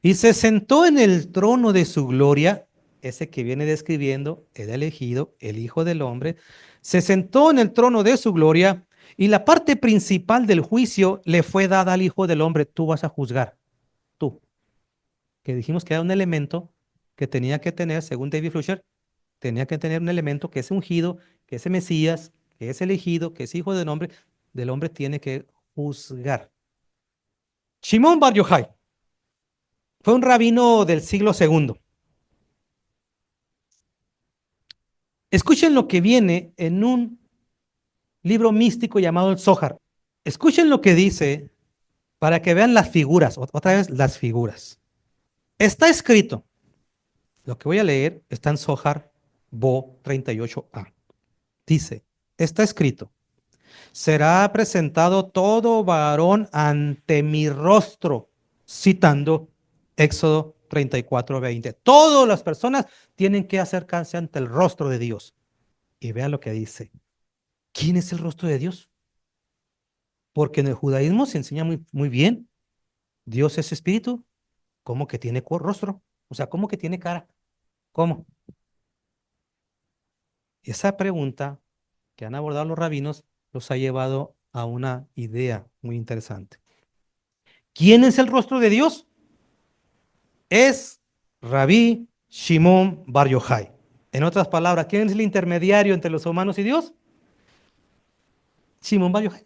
Y se sentó en el trono de su gloria, ese que viene describiendo el elegido, el Hijo del Hombre, se sentó en el trono de su gloria y la parte principal del juicio le fue dada al Hijo del Hombre. Tú vas a juzgar, tú, que dijimos que era un elemento que tenía que tener, según David Flusher, tenía que tener un elemento que es ungido, que es el Mesías, que es elegido, que es hijo del hombre tiene que juzgar. Shimon Bar Yochai fue un rabino del siglo segundo. Escuchen lo que viene en un libro místico llamado el Zohar. Escuchen lo que dice para que vean las figuras, otra vez las figuras. Está escrito, lo que voy a leer está en Zohar Bo 38a. Dice, está escrito, será presentado todo varón ante mi rostro, citando Éxodo 34:20. Todas las personas tienen que acercarse ante el rostro de Dios. Y vean lo que dice. ¿Quién es el rostro de Dios? Porque en el judaísmo se enseña muy bien. Dios es espíritu. ¿Cómo que tiene rostro? O sea, ¿cómo que tiene cara? ¿Cómo? Esa pregunta que han abordado los rabinos los ha llevado a una idea muy interesante. ¿Quién es el rostro de Dios? Es Rabí Shimon Bar Yochai. En otras palabras, ¿quién es el intermediario entre los humanos y Dios? Shimon Bar Yochai.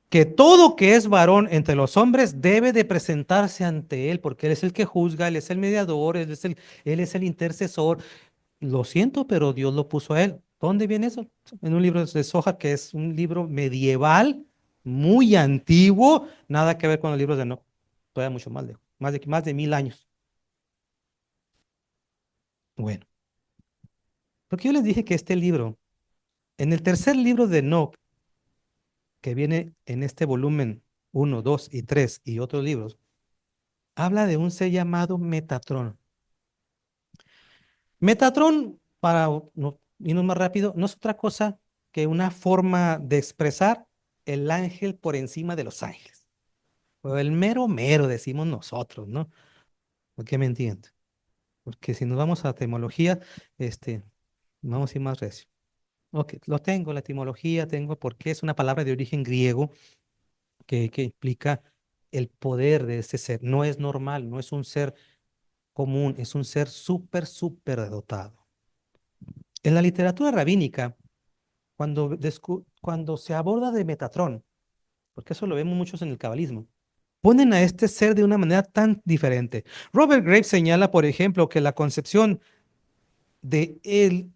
Que todo que es varón entre los hombres debe de presentarse ante él, porque él es el que juzga, él es el mediador, él es el intercesor. Lo siento, pero Dios lo puso a él. ¿Dónde viene eso? En un libro de Zohar, que es un libro medieval, muy antiguo, nada que ver con los libros de No. Todavía mucho más lejos, más de 1000 años. Bueno, porque yo les dije que este libro, en el tercer libro de Enoc, que viene en este volumen 1, 2 y 3 y otros libros, habla de un ser llamado Metatrón. Metatrón, para irnos más rápido, no es otra cosa que una forma de expresar el ángel por encima de los ángeles. O el mero mero, decimos nosotros, ¿no? ¿Por qué me entiende? Porque si nos vamos a la etimología, vamos a ir más recio. Ok, lo tengo, la etimología, tengo porque es una palabra de origen griego que implica el poder de ese ser. No es normal, no es un ser común, es un ser súper dotado. En la literatura rabínica, cuando se aborda de Metatrón, porque eso lo vemos muchos en el cabalismo, ponen a este ser de una manera tan diferente. Robert Graves señala, por ejemplo, que la concepción de él,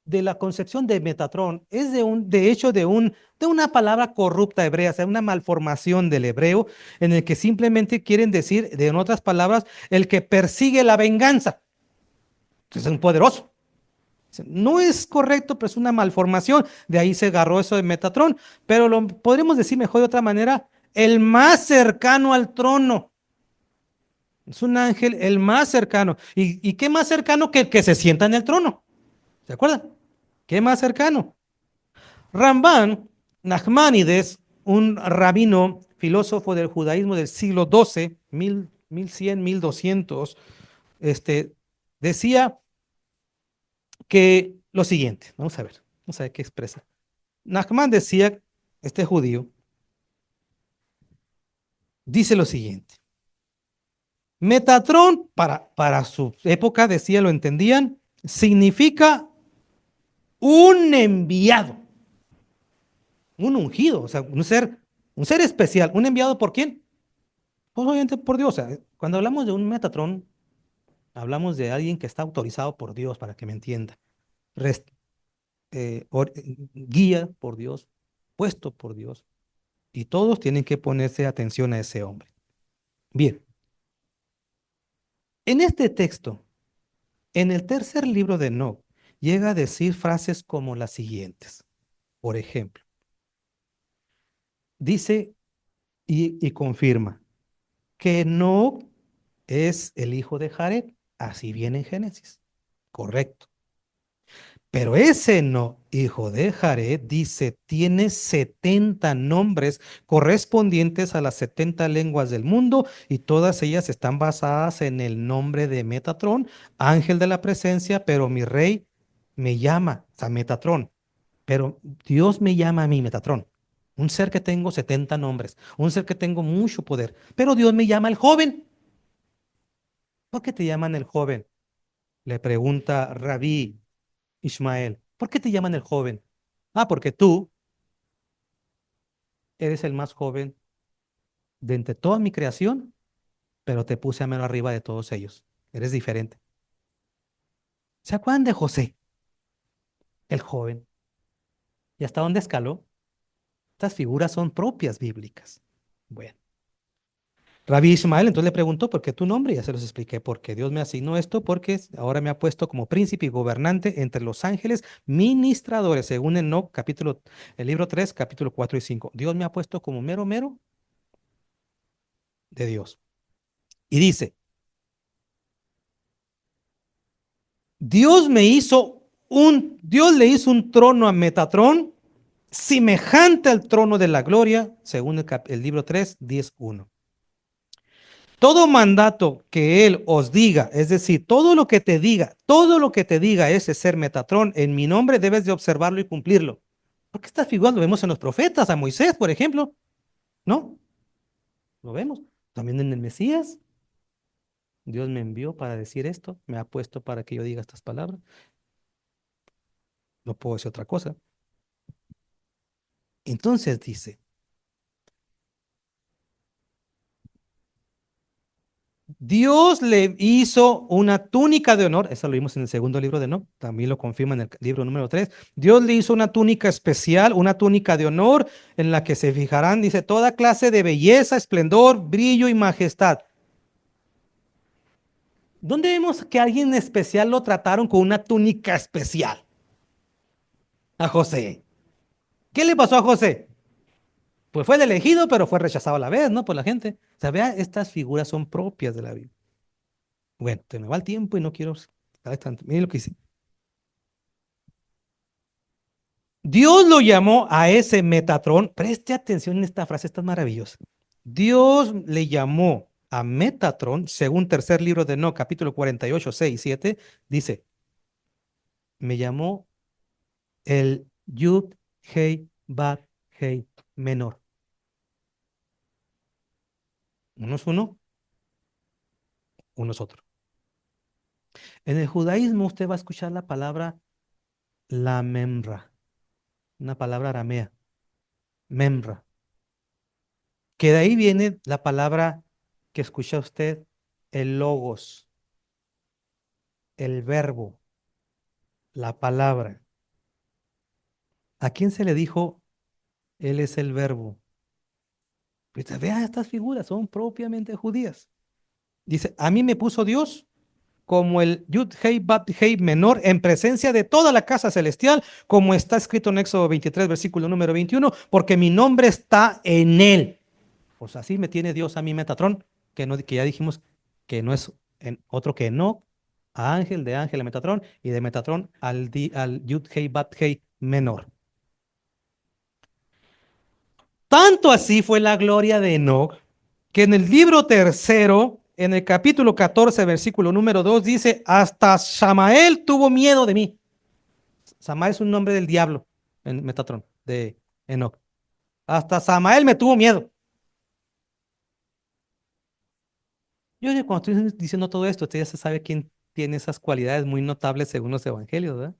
de la concepción de Metatrón es de hecho de una palabra corrupta hebrea, o sea, una malformación del hebreo en el que simplemente quieren decir, en otras palabras, el que persigue la venganza. Entonces es un poderoso. No es correcto, pero es una malformación. De ahí se agarró eso de Metatrón. Pero lo podríamos decir mejor de otra manera, el más cercano al trono. Es un ángel el más cercano. ¿Y qué más cercano que el que se sienta en el trono? ¿Se acuerdan? ¿Qué más cercano? Ramban Nachmanides, un rabino, filósofo del judaísmo del siglo XII, 1100, 1200, decía que lo siguiente, vamos a ver qué expresa. Nachman decía, este judío, dice lo siguiente. Metatrón, para su época, decía, lo entendían, significa un enviado, un ungido, o sea, un ser especial. ¿Un enviado por quién? Pues obviamente por Dios. O sea, cuando hablamos de un Metatrón, hablamos de alguien que está autorizado por Dios, para que me entienda. Res- guía por Dios, puesto por Dios. Y todos tienen que ponerse atención a ese hombre. Bien, en este texto, en el tercer libro de Enoc, llega a decir frases como las siguientes. Por ejemplo, dice y confirma que Enoc es el hijo de Jared. Así viene en Génesis. Correcto. Pero ese no, hijo de Jared, dice, tiene 70 nombres correspondientes a las 70 lenguas del mundo y todas ellas están basadas en el nombre de Metatrón, ángel de la presencia, pero mi rey me llama, o sea, Metatrón, pero Dios me llama a mí, Metatrón. Un ser que tengo 70 nombres, un ser que tengo mucho poder, pero Dios me llama el joven. ¿Por qué te llaman el joven? Le pregunta Rabí Ismael, ¿por qué te llaman el joven? Ah, porque tú eres el más joven de entre toda mi creación, pero te puse a mano arriba de todos ellos. Eres diferente. ¿Se acuerdan de José, el joven? ¿Y hasta dónde escaló? Estas figuras son propias bíblicas. Bueno, Rabí Ismael entonces le preguntó, ¿por qué tu nombre? Ya se los expliqué, porque Dios me asignó esto, porque ahora me ha puesto como príncipe y gobernante entre los ángeles ministradores, según Enoc, el libro 3, capítulo 4 y 5. Dios me ha puesto como mero, mero de Dios. Y dice, Dios le hizo un trono a Metatrón semejante al trono de la gloria, según el libro 3, 10:1. Todo mandato que él os diga, es decir, todo lo que te diga ese ser Metatrón en mi nombre, debes de observarlo y cumplirlo. Porque estas figuras lo vemos en los profetas, a Moisés, por ejemplo, ¿no? Lo vemos. También en el Mesías. Dios me envió para decir esto, me ha puesto para que yo diga estas palabras. No puedo decir otra cosa. Entonces dice, Dios le hizo una túnica de honor, eso lo vimos en el segundo libro de Enoc, también lo confirma en el libro número 3. Dios le hizo una túnica especial, una túnica de honor, en la que se fijarán, dice, toda clase de belleza, esplendor, brillo y majestad. ¿Dónde vemos que a alguien especial lo trataron con una túnica especial? A José. ¿Qué le pasó a José? Pues fue el elegido, pero fue rechazado a la vez, ¿no? Por la gente. O sea, vea, estas figuras son propias de la Biblia. Bueno, se me va el tiempo y no quiero estar tanto. Miren lo que dice. Dios lo llamó a ese Metatrón. Preste atención en esta frase, esta es maravillosa. Dios le llamó a Metatrón, según tercer libro de No, capítulo 48, 6 y 7, dice, me llamó el Yud Hei Bat Hei menor. Uno es uno, uno es otro. En el judaísmo usted va a escuchar la palabra la memra, una palabra aramea, memra, que de ahí viene la palabra que escucha usted, el logos, el verbo, la palabra. ¿A quién se le dijo, él es el verbo? Pues vea, estas figuras son propiamente judías. Dice, a mí me puso Dios como el Yud Hei Bat Hei menor en presencia de toda la casa celestial, como está escrito en Éxodo 23, versículo número 21, porque mi nombre está en él. Pues así me tiene Dios a mi Metatrón, que, no, que ya dijimos que no es otro que no, a ángel, de ángel a Metatrón, y de Metatrón al Yud Hei Bat Hei menor. Tanto así fue la gloria de Enoc, que en el libro tercero, en el capítulo 14, versículo número 2, dice, hasta Samael tuvo miedo de mí. Samael es un nombre del diablo en Metatrón, de Enoc. Hasta Samael me tuvo miedo. Yo cuando estoy diciendo todo esto, usted ya se sabe quién tiene esas cualidades muy notables según los evangelios, ¿verdad?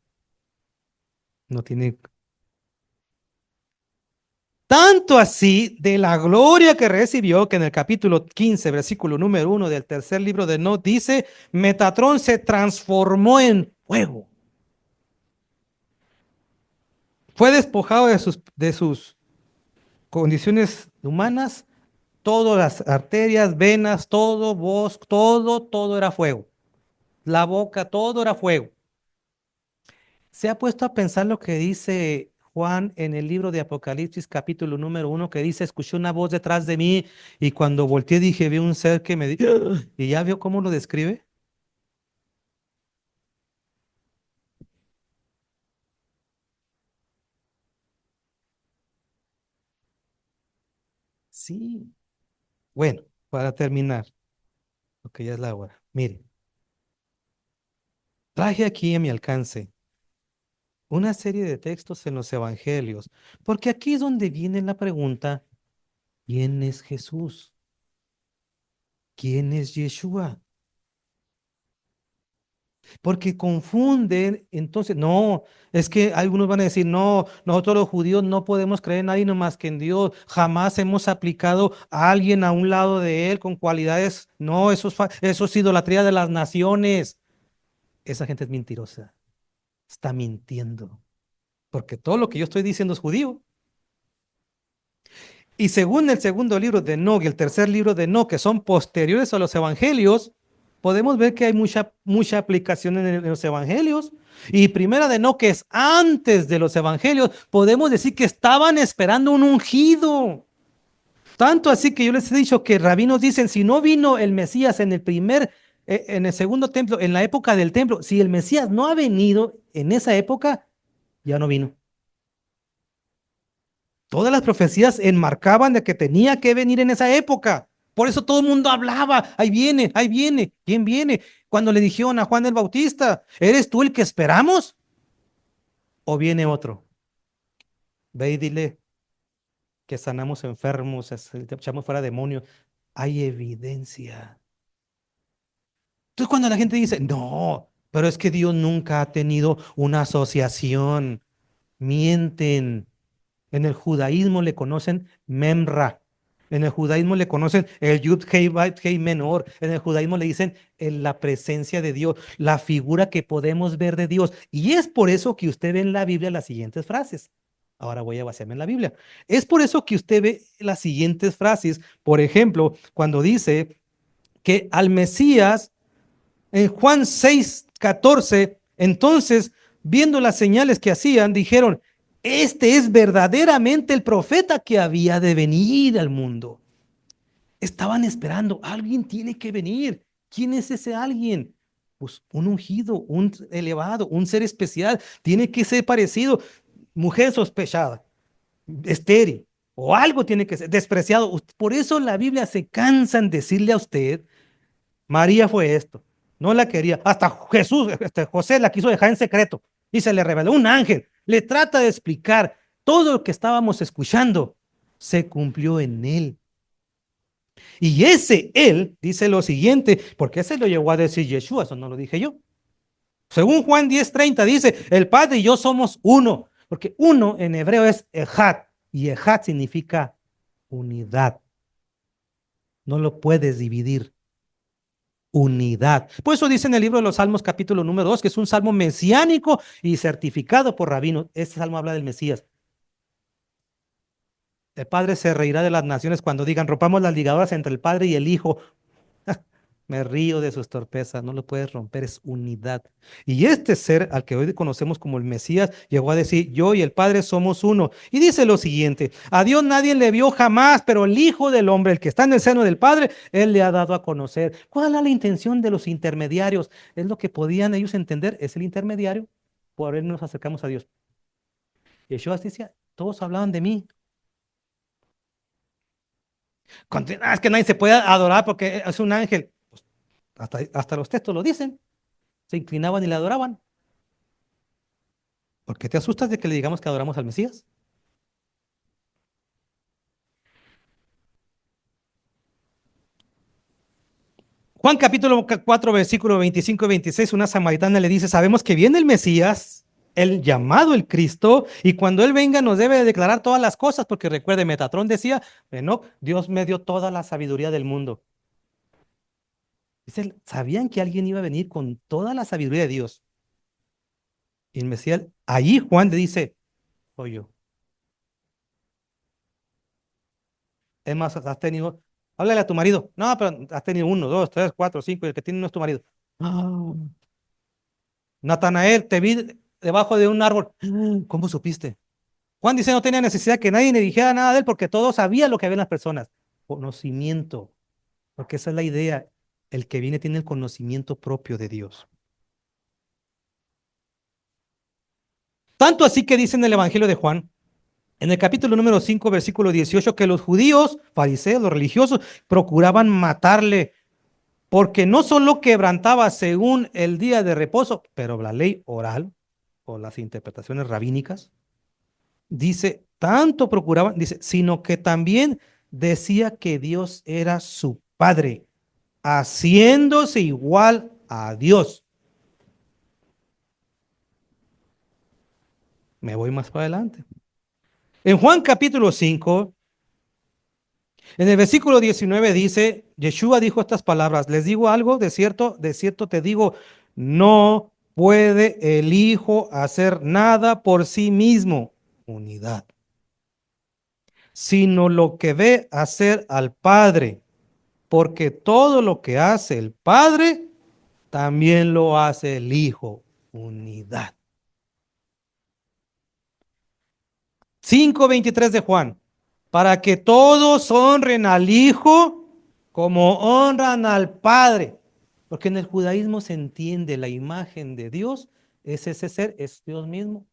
No tiene. Tanto así de la gloria que recibió, que en el capítulo 15, versículo número 1 del tercer libro de No, dice, Metatrón se transformó en fuego. Fue despojado de sus condiciones humanas, todas las arterias, venas, todo, voz, todo era fuego. La boca, todo era fuego. ¿Se ha puesto a pensar lo que dice Juan en el libro de Apocalipsis, capítulo número 1, que dice, escuché una voz detrás de mí y cuando volteé dije, vi un ser que me dijo, y ya vio cómo lo describe? Sí. Bueno, para terminar, porque ya es la hora. Mire, traje aquí a mi alcance una serie de textos en los evangelios, porque aquí es donde viene la pregunta, ¿quién es Jesús? ¿Quién es Yeshua? Porque confunden, entonces, no, es que algunos van a decir, no, nosotros los judíos no podemos creer en nadie no más que en Dios, jamás hemos aplicado a alguien a un lado de él con cualidades, no, eso es idolatría de las naciones. Esa gente es mentirosa, está mintiendo, porque todo lo que yo estoy diciendo es judío. Y según el segundo libro de Enoch y el tercer libro de Enoch, que son posteriores a los evangelios, podemos ver que hay mucha aplicación en los evangelios. Y primera de Enoch, que es antes de los evangelios, podemos decir que estaban esperando un ungido. Tanto así que yo les he dicho que rabinos dicen, si no vino el Mesías en el segundo templo, en la época del templo, si el Mesías no ha venido en esa época, ya no vino. Todas las profecías enmarcaban de que tenía que venir en esa época. Por eso todo el mundo hablaba, ahí viene, ahí viene. ¿Quién viene? Cuando le dijeron a Juan el Bautista, ¿eres tú el que esperamos? ¿O viene otro? Ve y dile que sanamos enfermos, echamos fuera demonios. Hay evidencia. Entonces cuando la gente dice, no, pero es que Dios nunca ha tenido una asociación, mienten. En el judaísmo le conocen Memra. En el judaísmo le conocen el Yud Hei Vav Hei menor. En el judaísmo le dicen en la presencia de Dios, la figura que podemos ver de Dios. Y es por eso que usted ve en la Biblia las siguientes frases. Ahora voy a basarme en la Biblia. Es por eso que usted ve las siguientes frases. Por ejemplo, cuando dice que al Mesías en Juan 6:14, entonces, viendo las señales que hacían, dijeron, este es verdaderamente el profeta que había de venir al mundo. Estaban esperando, alguien tiene que venir. ¿Quién es ese alguien? Pues un ungido, un elevado, un ser especial. Tiene que ser parecido. Mujer sospechada, estéril, o algo tiene que ser despreciado. Por eso la Biblia se cansa en decirle a usted María fue esto. No la quería. Hasta Jesús, José la quiso dejar en secreto y se le reveló un ángel. Le trata de explicar todo lo que estábamos escuchando. Se cumplió en él. Y ese él dice lo siguiente, porque ese lo llegó a decir Yeshua, eso no lo dije yo. Según Juan 10:30 dice, el Padre y yo somos uno, porque uno en hebreo es ejad y ejad significa unidad. No lo puedes dividir. Unidad. Por eso dice en el libro de los Salmos capítulo número 2 que es un salmo mesiánico y certificado por rabinos. Este salmo habla del Mesías. El Padre se reirá de las naciones cuando digan, rompamos las ligaduras entre el Padre y el Hijo. Me río de sus torpezas, no lo puedes romper, es unidad. Y este ser al que hoy conocemos como el Mesías llegó a decir, yo y el Padre somos uno. Y dice lo siguiente, a Dios nadie le vio jamás, pero el Hijo del Hombre, el que está en el seno del Padre, Él le ha dado a conocer. ¿Cuál era la intención de los intermediarios? Es lo que podían ellos entender, es el intermediario, por él nos acercamos a Dios. Yeshua decía, todos hablaban de mí. Es que nadie se puede adorar porque es un ángel. Pues, hasta los textos lo dicen. Se inclinaban y le adoraban. ¿Por qué te asustas de que le digamos que adoramos al Mesías? Juan capítulo 4, versículo 25 y 26, una samaritana le dice, sabemos que viene el Mesías, el llamado el Cristo, y cuando Él venga nos debe de declarar todas las cosas, porque recuerde, Metatrón decía, Enoc, Dios me dio toda la sabiduría del mundo. Dice, ¿sabían que alguien iba a venir con toda la sabiduría de Dios? Y el Mesías, allí Juan le dice, soy yo. Es más, has tenido, háblale a tu marido. No, pero has tenido uno, dos, tres, cuatro, cinco, y el que tiene no es tu marido. Ah, Natanael, te vi debajo de un árbol. ¿Cómo supiste? Juan dice, no tenía necesidad que nadie le dijera nada de él porque todos sabían lo que había en las personas. Conocimiento, porque esa es la idea. El que viene tiene el conocimiento propio de Dios. Tanto así que dice en el Evangelio de Juan, en el capítulo número 5, versículo 18, que los judíos, fariseos, los religiosos, procuraban matarle porque no solo quebrantaba según el día de reposo, pero la ley oral o las interpretaciones rabínicas, dice, tanto procuraban, dice, sino que también decía que Dios era su Padre, haciéndose igual a Dios. Me voy más para adelante. En Juan capítulo 5, en el versículo 19 dice, Yeshua dijo estas palabras, les digo algo, de cierto te digo, no puede el Hijo hacer nada por sí mismo, unidad, sino lo que ve hacer al Padre, porque todo lo que hace el Padre, también lo hace el Hijo, unidad. 5:23 de Juan, para que todos honren al Hijo como honran al Padre. Porque en el judaísmo se entiende la imagen de Dios, es ese ser, es Dios mismo.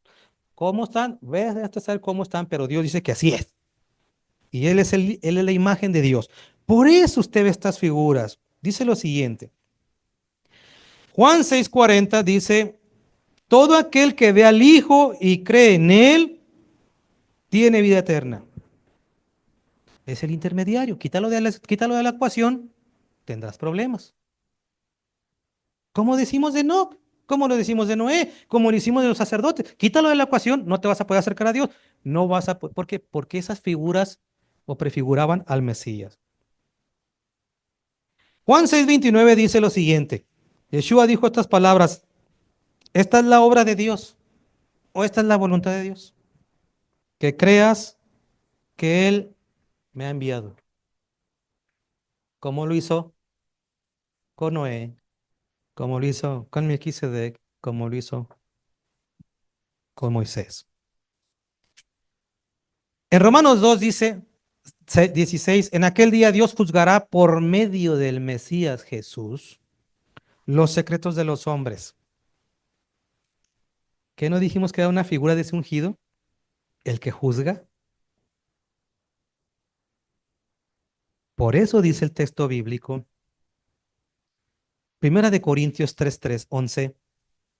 ¿Cómo están? Ves hasta saber cómo están, pero Dios dice que así es. Y Él es la imagen de Dios. Por eso usted ve estas figuras. Dice lo siguiente. Juan 6:40 dice, todo aquel que ve al Hijo y cree en Él, tiene vida eterna. Es el intermediario. Quítalo de la ecuación, tendrás problemas. ¿Cómo decimos de Enoc? ¿Cómo lo decimos de Noé? ¿Cómo lo hicimos de los sacerdotes? Quítalo de la ecuación, no te vas a poder acercar a Dios. No vas a ¿por qué? Porque esas figuras o prefiguraban al Mesías. Juan 6:29 dice lo siguiente. Yeshua dijo estas palabras, esta es la obra de Dios o esta es la voluntad de Dios, que creas que Él me ha enviado. ¿Cómo lo hizo con Noé? ¿Cómo lo hizo con Melquisedec? ¿Cómo lo hizo con Moisés? En Romanos 2 dice 16, en aquel día Dios juzgará por medio del Mesías Jesús los secretos de los hombres. ¿Qué no dijimos que era una figura de ese ungido? El que juzga. Por eso dice el texto bíblico, Primera de Corintios 3:11,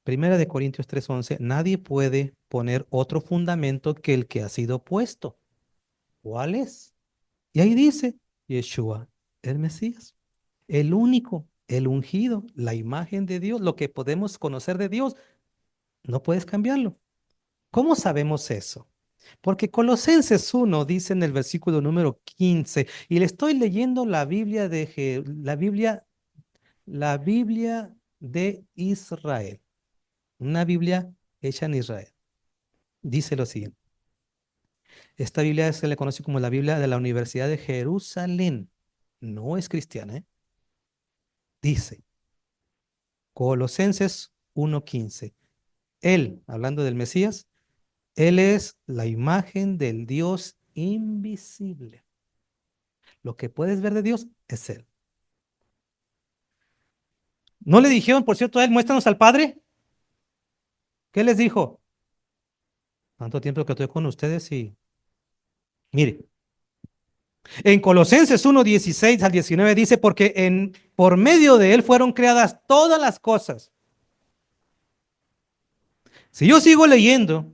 Primera de Corintios 3:11, nadie puede poner otro fundamento que el que ha sido puesto. ¿Cuál es? Y ahí dice, Yeshua, el Mesías, el único, el ungido, la imagen de Dios, lo que podemos conocer de Dios, no puedes cambiarlo. ¿Cómo sabemos eso? Porque Colosenses 1 dice en el versículo número 15, y le estoy leyendo la Biblia la Biblia de Israel, una Biblia hecha en Israel. Dice lo siguiente. Esta Biblia se le conoce como la Biblia de la Universidad de Jerusalén. No es cristiana, ¿eh? Dice, Colosenses 1:15. Él, hablando del Mesías, Él es la imagen del Dios invisible. Lo que puedes ver de Dios es Él. ¿No le dijeron, por cierto, a Él, muéstranos al Padre? ¿Qué les dijo? Tanto tiempo que estoy con ustedes y... Mire, en Colosenses 1:16 al 19 dice, porque por medio de Él fueron creadas todas las cosas. Si yo sigo leyendo,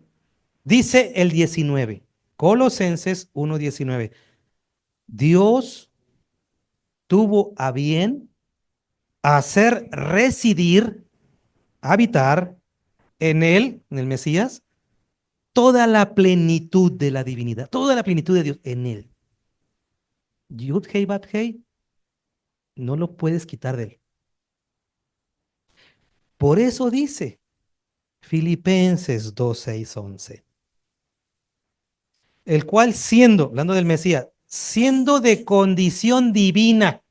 dice el 19, Colosenses 1:19, Dios tuvo a bien hacer residir, habitar En él, en el Mesías, toda la plenitud de la divinidad, toda la plenitud de Dios en él. Yud Hei Bat Hei no lo puedes quitar de él. Por eso dice Filipenses 2, 6, 11, el cual siendo, hablando del Mesías, siendo de condición divina,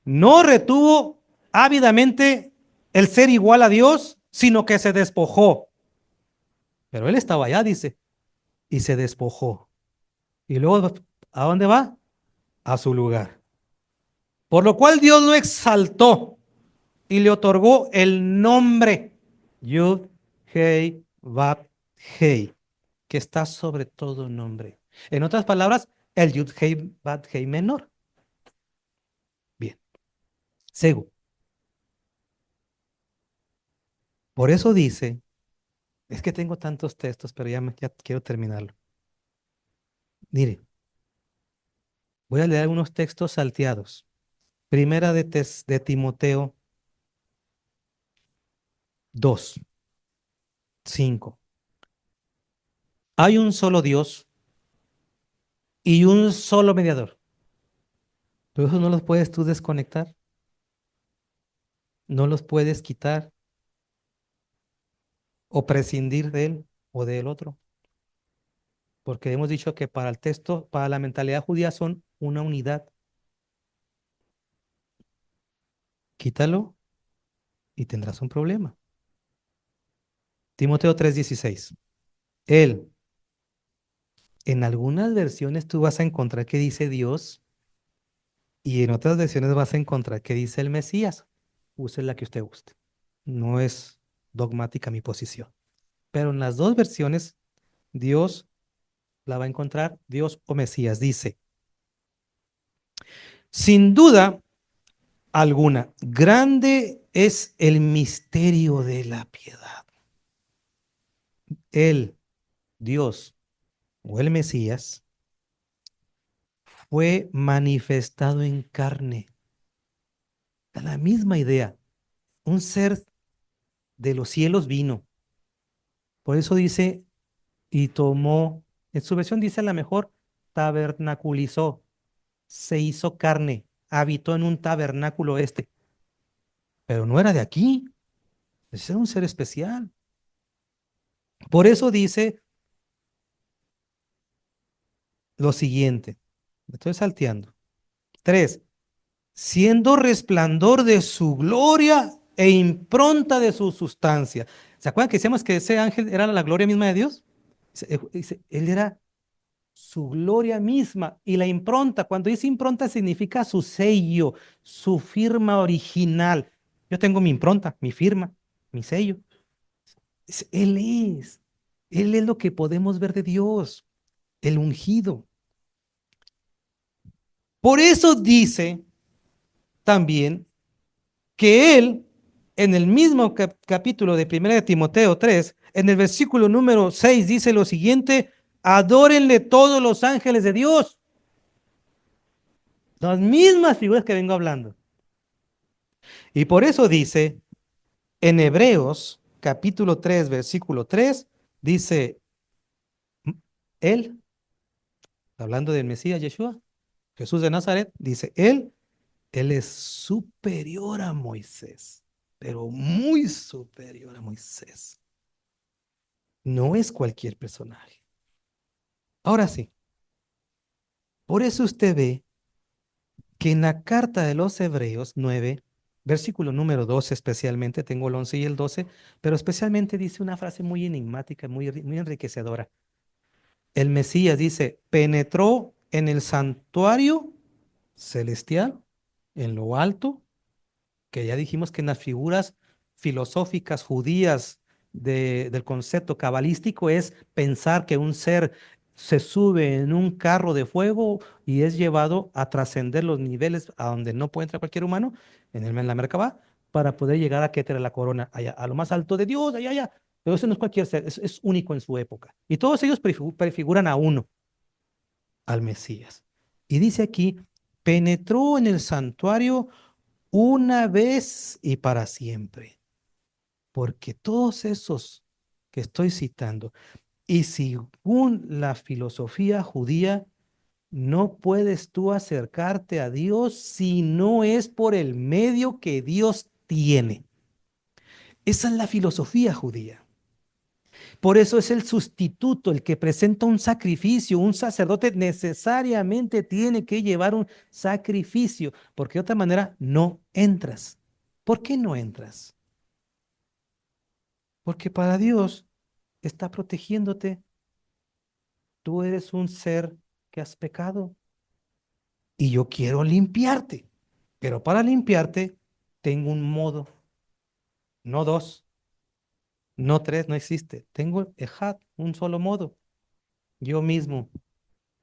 no retuvo ávidamente el ser igual a Dios, sino que se despojó. Pero él estaba allá, dice, y se despojó. Y luego, ¿a dónde va? A su lugar. Por lo cual Dios lo exaltó y le otorgó el nombre Yud, Hei, Vav, Hei, que está sobre todo nombre. En otras palabras, el Yud, Hei, Vav, Hei menor. Bien, Segu. Por eso dice, es que tengo tantos textos, pero ya quiero terminarlo. Mire, voy a leer algunos textos salteados. Primera de Timoteo 2, 5. Hay un solo Dios y un solo mediador. Pero eso no los puedes tú desconectar, no los puedes quitar o prescindir de él o del otro. Porque hemos dicho que para el texto, para la mentalidad judía son una unidad. Quítalo y tendrás un problema. Timoteo 3:16. Él, en algunas versiones tú vas a encontrar que dice Dios y en otras versiones vas a encontrar que dice el Mesías. Use la que usted guste. No es dogmática mi posición. Pero en las dos versiones, Dios la va a encontrar, Dios o Mesías. Dice, sin duda alguna, grande es el misterio de la piedad. El Dios o el Mesías fue manifestado en carne. Da la misma idea. Un ser de los cielos vino. Por eso dice, y tomó, en su versión dice a la mejor, tabernaculizó, se hizo carne, habitó en un tabernáculo pero no era de aquí, ese era un ser especial. Por eso dice lo siguiente, me estoy salteando. 3, siendo resplandor de su gloria e impronta de su sustancia. ¿Se acuerdan que decíamos que ese ángel era la gloria misma de Dios? Él era su gloria misma y la impronta. Cuando dice impronta significa su sello, su firma original. Yo tengo mi impronta, mi firma, mi sello. Él es. Él es lo que podemos ver de Dios, el ungido. Por eso dice también que él, en el mismo capítulo de 1 de Timoteo 3, en el versículo número 6, dice lo siguiente: adórenle todos los ángeles de Dios. Las mismas figuras que vengo hablando. Y por eso dice, en Hebreos capítulo 3, versículo 3, dice, él, hablando del Mesías Yeshua, Jesús de Nazaret, dice, él es superior a Moisés, pero muy superior a Moisés. No es cualquier personaje. Ahora sí, por eso usted ve que en la carta de los Hebreos 9, versículo número 12 especialmente, tengo el 11 y el 12, pero especialmente dice una frase muy enigmática, muy enriquecedora. El Mesías dice, penetró en el santuario celestial, en lo alto, que ya dijimos que en las figuras filosóficas judías del concepto cabalístico es pensar que un ser se sube en un carro de fuego y es llevado a trascender los niveles a donde no puede entrar cualquier humano, en la Merkabah, para poder llegar a Keter, a la corona, allá, a lo más alto de Dios, allá, allá. Pero eso no es cualquier ser, es único en su época. Y todos ellos prefiguran a uno, al Mesías. Y dice aquí, penetró en el santuario una vez y para siempre. porque todos esos que estoy citando, y según la filosofía judía, no puedes tú acercarte a Dios si no es por el medio que Dios tiene. Esa es la filosofía judía. Por eso es el sustituto, el que presenta un sacrificio. Un sacerdote necesariamente tiene que llevar un sacrificio, porque de otra manera no entras. ¿Por qué no entras? Porque para Dios está protegiéndote. Tú eres un ser que has pecado y yo quiero limpiarte. Pero para limpiarte tengo un modo, no dos, no tres, no existe. Tengo ejad, un solo modo. Yo mismo,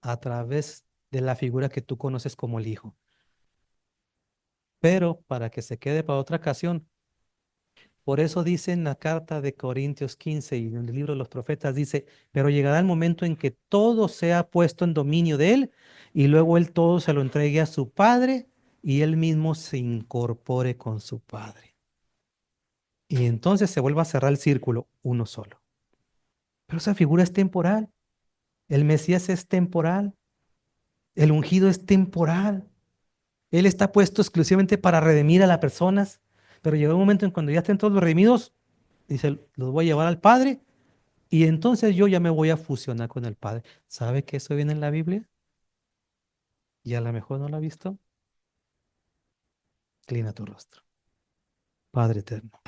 a través de la figura que tú conoces como el Hijo. Pero para que se quede para otra ocasión, por eso dice en la carta de Corintios 15 y en el libro de los profetas dice, pero llegará el momento en que todo sea puesto en dominio de él y luego él todo se lo entregue a su Padre y él mismo se incorpore con su Padre. Y entonces se vuelve a cerrar el círculo, uno solo. Pero esa figura es temporal. El Mesías es temporal. El ungido es temporal. Él está puesto exclusivamente para redimir a las personas. Pero llega un momento en cuando ya estén todos los redimidos, dice, los voy a llevar al Padre y entonces yo ya me voy a fusionar con el Padre. ¿Sabe que eso viene en la Biblia? Y a lo mejor no lo ha visto. Inclina tu rostro. Padre eterno.